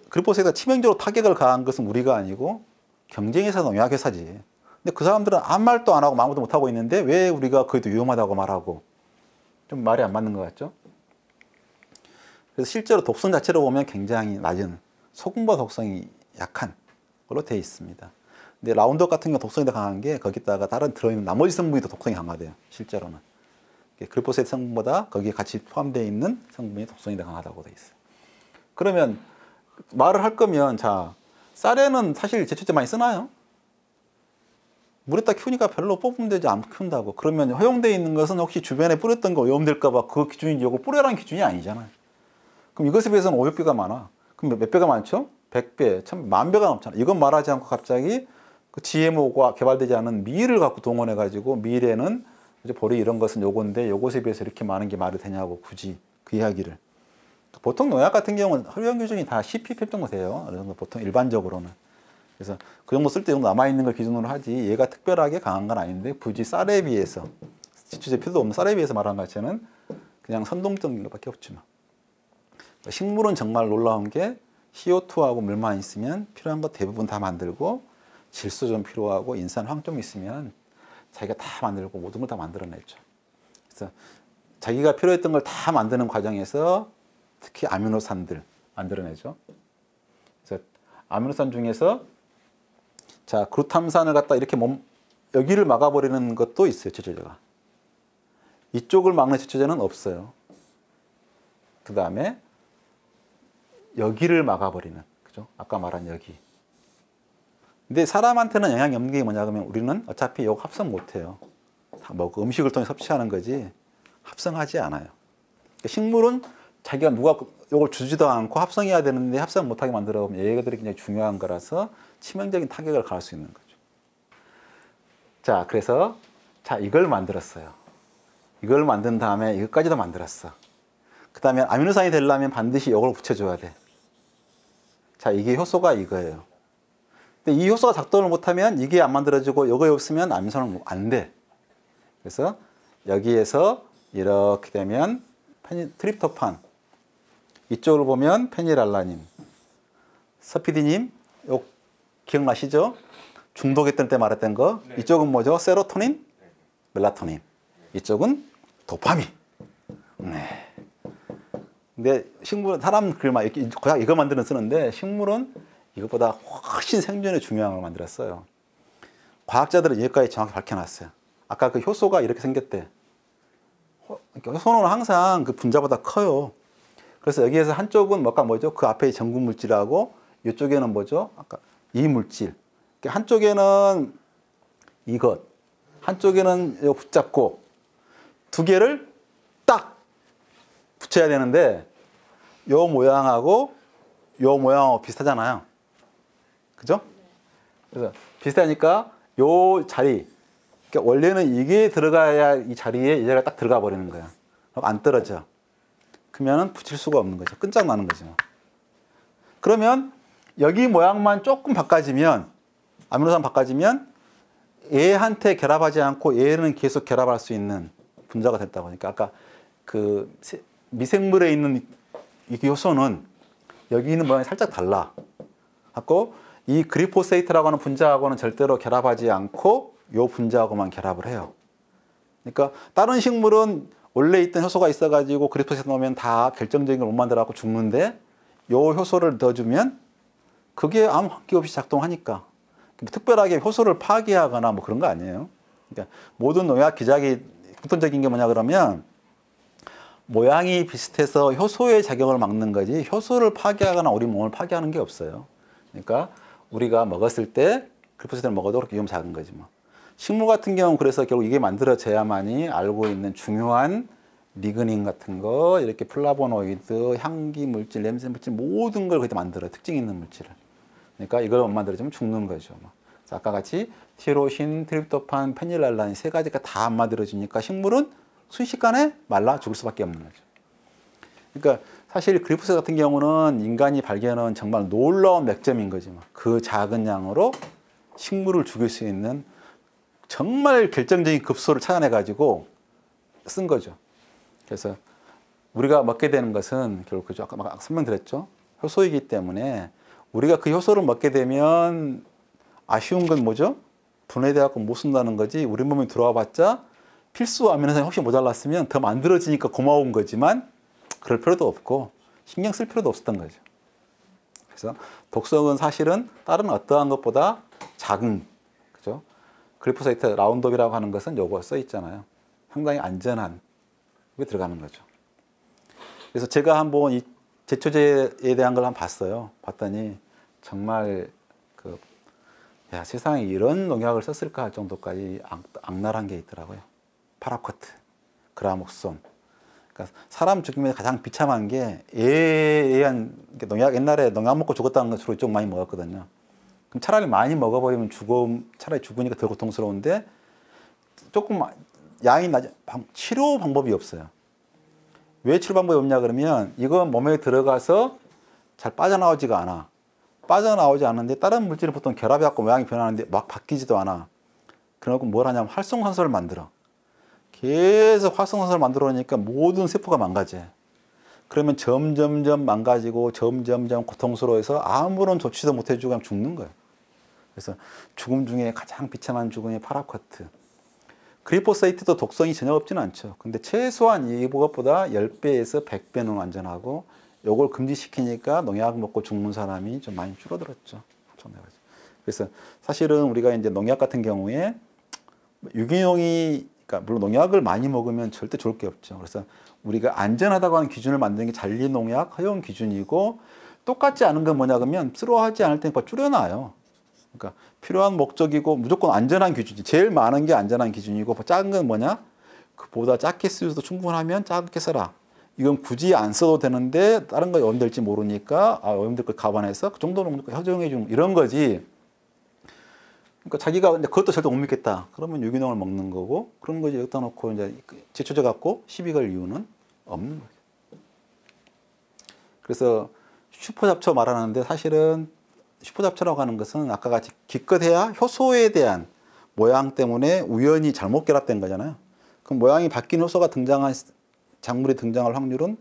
글리포사이트가 치명적으로 타격을 가한 것은 우리가 아니고 경쟁회사 농약회사지. 근데 그 사람들은 아무 말도 안 하고 아무도 못 하고 있는데 왜 우리가 그래도 위험하다고 말하고, 좀 말이 안 맞는 것 같죠? 그래서 실제로 독성 자체로 보면 굉장히 낮은, 소금보다 독성이 약한 걸로 되어 있습니다. 근데 라운드업 같은 경우 독성이 더 강한 게 거기다가 다른 들어있는 나머지 성분이 더 독성이 강하대요. 실제로는. 글리포사이트 성분보다 거기에 같이 포함되어 있는 성분이 독성이 더 강하다고 되어 있어요. 그러면 말을 할 거면 자, 쌀에는 사실 제초제 많이 쓰나요? 물에다 키우니까 별로 뽑으면 되지 안 키운다고. 그러면 허용되어 있는 것은 혹시 주변에 뿌렸던 거 오염될까 봐 그 기준이 이거 뿌려라는 기준이 아니잖아요. 그럼 이것에 비해서는 500배가 많아. 그럼 몇 배가 많죠? 100배, 1000배가 넘잖아. 이건 말하지 않고 갑자기 그 GMO가 개발되지 않은 밀을 갖고 동원해가지고 밀에는 이제 보리 이런 것은 요건데 요것에 비해서 이렇게 많은 게 말이 되냐고 굳이 그 이야기를. 보통 농약 같은 경우는 허용 기준이 다 10ppm 정도 돼요. 어느 정도 보통 일반적으로는. 그래서 그 정도 쓸 때 남아있는 걸 기준으로 하지 얘가 특별하게 강한 건 아닌데 굳이 쌀에 비해서 제초제 필요도 없는 쌀에 비해서 말하는 것 자체는 그냥 선동적인 것밖에 없지만, 식물은 정말 놀라운 게 CO2하고 물만 있으면 필요한 거 대부분 다 만들고 질소 좀 필요하고 인산, 황 좀 있으면 자기가 다 만들고 모든 걸 다 만들어내죠. 그래서 자기가 필요했던 걸 다 만드는 과정에서 특히 아미노산들 만들어내죠. 그래서 아미노산 중에서 자, 글루탐산을 갖다 이렇게 여기를 막아버리는 것도 있어요, 제초제가. 이쪽을 막는 제초제는 없어요. 그 다음에 여기를 막아버리는, 그죠? 아까 말한 여기. 근데 사람한테는 영향이 없는 게 뭐냐 그러면 우리는 어차피 이거 합성 못해요. 다 먹고 음식을 통해 섭취하는 거지 합성하지 않아요. 그러니까 식물은 자기가 누가 이걸 주지도 않고 합성해야 되는데 합성 못하게 만들어 보면 얘네들이 굉장히 중요한 거라서 치명적인 타격을 가할 수 있는 거죠. 자, 그래서 자, 이걸 만들었어요. 이걸 만든 다음에 이것까지도 만들었어. 그 다음에 아미노산이 되려면 반드시 이걸 붙여줘야 돼. 자, 이게 효소가 이거예요. 근데 이 효소가 작동을 못하면 이게 안 만들어지고 이거 없으면 아미노산은 안 돼. 그래서 여기에서 이렇게 되면 트립토판, 이쪽으로 보면 페닐알라닌. 서피디님, 요 기억나시죠? 중독했던 때 말했던 거. 네. 이쪽은 뭐죠? 세로토닌, 멜라토닌. 이쪽은 도파민. 네. 근데 식물은 사람 글만 이거 만드는 쓰는데 식물은 이것보다 훨씬 생존에 중요한 걸 만들었어요. 과학자들은 여기까지 정확히 밝혀놨어요. 아까 그 효소가 이렇게 생겼대. 효소는 항상 그 분자보다 커요. 그래서 여기에서 한쪽은 뭐죠? 그 앞에 전구 물질하고 이쪽에는 뭐죠? 아까 이 물질. 한쪽에는 이것, 한쪽에는 이거 붙잡고 두 개를 딱 붙여야 되는데 요 모양하고 요 모양하고 비슷하잖아요. 그죠? 그래서 비슷하니까 요 자리, 그러니까 원래는 이게 들어가야 이 자리에 얘가 딱 들어가 버리는 거야. 그럼 안 떨어져. 그러면은 붙일 수가 없는 거죠. 끈적나는 거죠. 그러면 여기 모양만 조금 바꿔지면, 아미노산 바꿔지면 얘한테 결합하지 않고 얘는 계속 결합할 수 있는 분자가 됐다고 하니까 아까 그 미생물에 있는 이 효소는 여기 있는 모양이 살짝 달라. 갖고 이 그리포세이트라고 하는 분자하고는 절대로 결합하지 않고 요 분자하고만 결합을 해요. 그러니까 다른 식물은 원래 있던 효소가 있어가지고 그리포세이트 넣으면 다 결정적인 걸 못 만들어갖고 죽는데 요 효소를 넣어주면 그게 아무 관계 없이 작동하니까 특별하게 효소를 파괴하거나 뭐 그런 거 아니에요. 그러니까 모든 농약 기작이 공통적인 게 뭐냐 그러면 모양이 비슷해서 효소의 작용을 막는 거지 효소를 파괴하거나 우리 몸을 파괴하는 게 없어요. 그러니까 우리가 먹었을 때 글리포세이트를 먹어도 그렇게 위험 작은 거지 뭐. 식물 같은 경우는 그래서 결국 이게 만들어져야만이 알고 있는 중요한 리그닌 같은 거, 이렇게 플라보노이드, 향기 물질, 냄새 물질 모든 걸 거기다 만들어요. 특징 있는 물질을. 그러니까 이걸 못 만들어주면 죽는 거죠. 그래서 아까 같이 티로신, 트립토판, 페닐알라닌 세 가지가 다 안 만들어지니까 식물은 순식간에 말라 죽을 수밖에 없는 거죠. 그러니까 사실 그리포세이트 같은 경우는 인간이 발견한 정말 놀라운 맥점인 거지. 그 작은 양으로 식물을 죽일 수 있는 정말 결정적인 급소를 찾아내가지고 쓴 거죠. 그래서 우리가 먹게 되는 것은 결국 그죠. 아까 막 설명드렸죠. 효소이기 때문에 우리가 그 효소를 먹게 되면 아쉬운 건 뭐죠? 분해돼갖고 못 쓴다는 거지. 우리 몸에 들어와 봤자 필수 아미노산이 혹시 모자랐으면 더 만들어지니까 고마운 거지만 그럴 필요도 없고 신경 쓸 필요도 없었던 거죠. 그래서 독성은 사실은 다른 어떠한 것보다 작은, 그죠? 글리포세이트 라운드업이라고 하는 것은 요거 써 있잖아요. 상당히 안전한 게 들어가는 거죠. 그래서 제가 한번 이 제초제에 대한 걸 한번 봤어요. 봤더니 정말 야, 세상에 이런 농약을 썼을까 할 정도까지 악랄한 게 있더라고요. 파라쿼트, 그라목손. 그러니까 사람 죽임에 가장 비참한 게 애한 농약, 옛날에 농약 먹고 죽었다는 걸 주로 좀 많이 먹었거든요. 그럼 차라리 많이 먹어버리면 차라리 죽으니까 더 고통스러운데 조금 양이 치료 방법이 없어요. 왜 치료 방법이 없냐 그러면 이건 몸에 들어가서 잘 빠져나오지가 않아. 빠져나오지 않는데 다른 물질은 보통 결합해갖고 모양이 변하는데 막 바뀌지도 않아. 그래갖고 뭘 하냐면 활성산소를 만들어. 계속 활성산소를 만들어 놓으니까 모든 세포가 망가져. 그러면 점점점 망가지고 점점점 고통스러워서 아무런 조치도 못 해주고 그냥 죽는 거예요. 그래서 죽음 중에 가장 비참한 죽음이 파라쿼트. 글리포세이트도 독성이 전혀 없지는 않죠. 근데 최소한 이것보다 10배에서 100배는 안전하고 요걸 금지시키니까 농약 먹고 죽는 사람이 좀 많이 줄어들었죠. 그래서 사실은 우리가 이제 농약 같은 경우에 유기농이, 그러니까 물론 농약을 많이 먹으면 절대 좋을 게 없죠. 그래서 우리가 안전하다고 하는 기준을 만드는 게 잔류농약 허용 기준이고 똑같지 않은 건 뭐냐 그러면 필요하지 않을 때는 줄여놔요. 그러니까 필요한 목적이고 무조건 안전한 기준이 제일 많은 게 안전한 기준이고 작은 건 뭐냐? 그보다 작게 쓰여도 충분하면 작게 써라. 이건 굳이 안 써도 되는데 다른 거에 오염될지 모르니까 오염될 걸 감안해서 그 정도는 허용해 주는 이런 거지. 그러니까 자기가 근데 그것도 절대 못 믿겠다. 그러면 유기농을 먹는 거고 그런 거지 여기다 놓고 이제 제초제 갖고 시비 걸 이유는 없는 거죠. 그래서 슈퍼잡초 말하는데 사실은 슈퍼잡초라고 하는 것은 아까 같이 기껏해야 효소에 대한 모양 때문에 우연히 잘못 결합된 거잖아요. 그럼 모양이 바뀐 효소가 등장한 작물이 등장할 확률은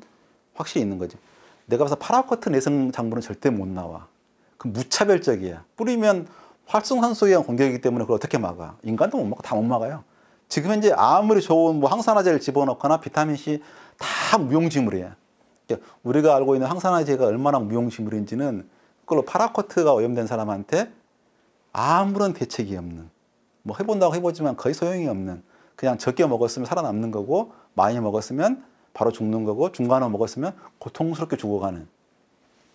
확실히 있는 거죠. 내가 봐서 파라쿼트 내성 작물은 절대 못 나와. 그 무차별적이야. 뿌리면 활성산소에 의한 공격이기 때문에 그걸 어떻게 막아? 인간도 못 막고 다 못 막아요. 지금 현재 아무리 좋은 뭐 항산화제를 집어넣거나 비타민C 다 무용지물이에요. 그러니까 우리가 알고 있는 항산화제가 얼마나 무용지물인지는 그걸로 파라쿼트가 오염된 사람한테 아무런 대책이 없는, 뭐 해본다고 해보지만 거의 소용이 없는, 그냥 적게 먹었으면 살아남는 거고 많이 먹었으면 바로 죽는 거고 중간으로 먹었으면 고통스럽게 죽어가는,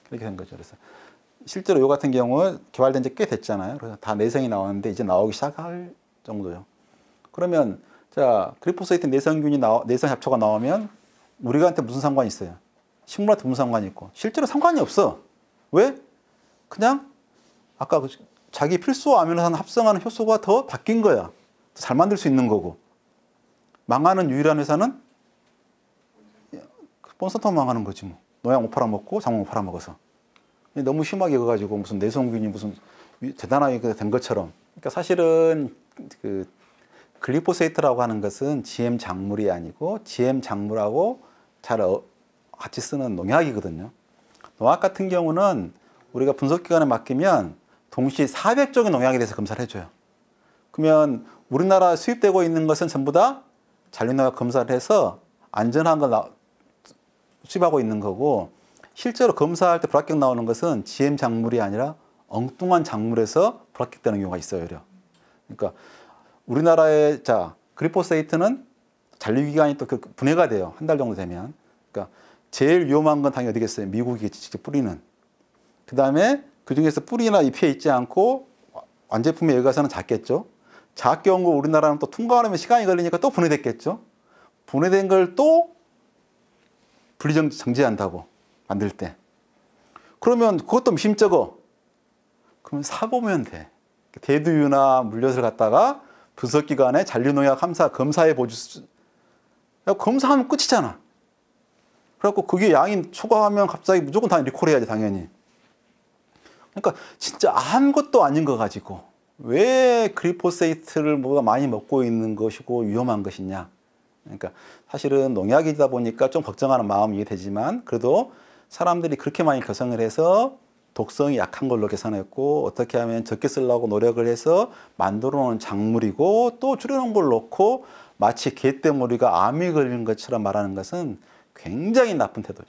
그렇게 된 거죠. 그래서 실제로 요 같은 경우 개발된 지 꽤 됐잖아요. 그래서 다 내성이 나왔는데 이제 나오기 시작할 정도요. 그러면 자 글리포세이트 내성균이 내성 잡초가 나오면 우리한테 무슨 상관이 있어요? 식물한테 무슨 상관이 있고? 실제로 상관이 없어. 왜? 그냥 아까 자기 필수 아미노산 합성하는 효소가 더 바뀐 거야. 더 잘 만들 수 있는 거고. 망하는 유일한 회사는 몬산토 망하는 거지 뭐. 농약 못 팔아먹고 작물 못 팔아먹어서. 너무 심하게 가가지고 무슨 내성균이 무슨 대단하게 된 것처럼. 그러니까 사실은 그 글리포세이트라고 하는 것은 GM 작물이 아니고 GM 작물하고 잘 같이 쓰는 농약이거든요. 농약 같은 경우는 우리가 분석기관에 맡기면 동시에 400종의 농약에 대해서 검사를 해줘요. 그러면 우리나라 수입되고 있는 것은 전부 다 잔류농약 검사를 해서 안전한 걸 수입하고 있는 거고, 실제로 검사할 때 불합격 나오는 것은 GM 작물이 아니라 엉뚱한 작물에서 불합격되는 경우가 있어요. 그러니까 우리나라의 글리포세이트는 잔류기간이 또 분해가 돼요. 한 달 정도 되면. 그러니까 제일 위험한 건 당연히 어디겠어요? 미국이 직접 뿌리는. 그 다음에 그 중에서 뿌리나 잎에 있지 않고 완제품에 여기가서는 작겠죠. 작게 온 거 우리나라는 또 통과하려면 시간이 걸리니까 또 분해됐겠죠. 분해된 걸 또 분리정지한다고 만들 때. 그러면 그것도 미심쩍어. 그러면 사보면 돼. 대두유나 물엿을 갖다가 분석기관에 잔류농약 검사해 보주. 검사하면 끝이잖아. 그래갖고 그게 양이 초과하면 갑자기 무조건 다 리콜해야지 당연히. 그러니까 진짜 아무것도 아닌 거 가지고 왜 글리포세이트를 뭐가 많이 먹고 있는 것이고 위험한 것이냐. 그러니까 사실은 농약이다 보니까 좀 걱정하는 마음이 이해되지만 그래도 사람들이 그렇게 많이 개성을 해서 독성이 약한 걸로 개선했고 어떻게 하면 적게 쓰려고 노력을 해서 만들어 놓은 작물이고 또 줄여놓은 걸 놓고 마치 개떼머리가 암이 걸린 것처럼 말하는 것은 굉장히 나쁜 태도죠.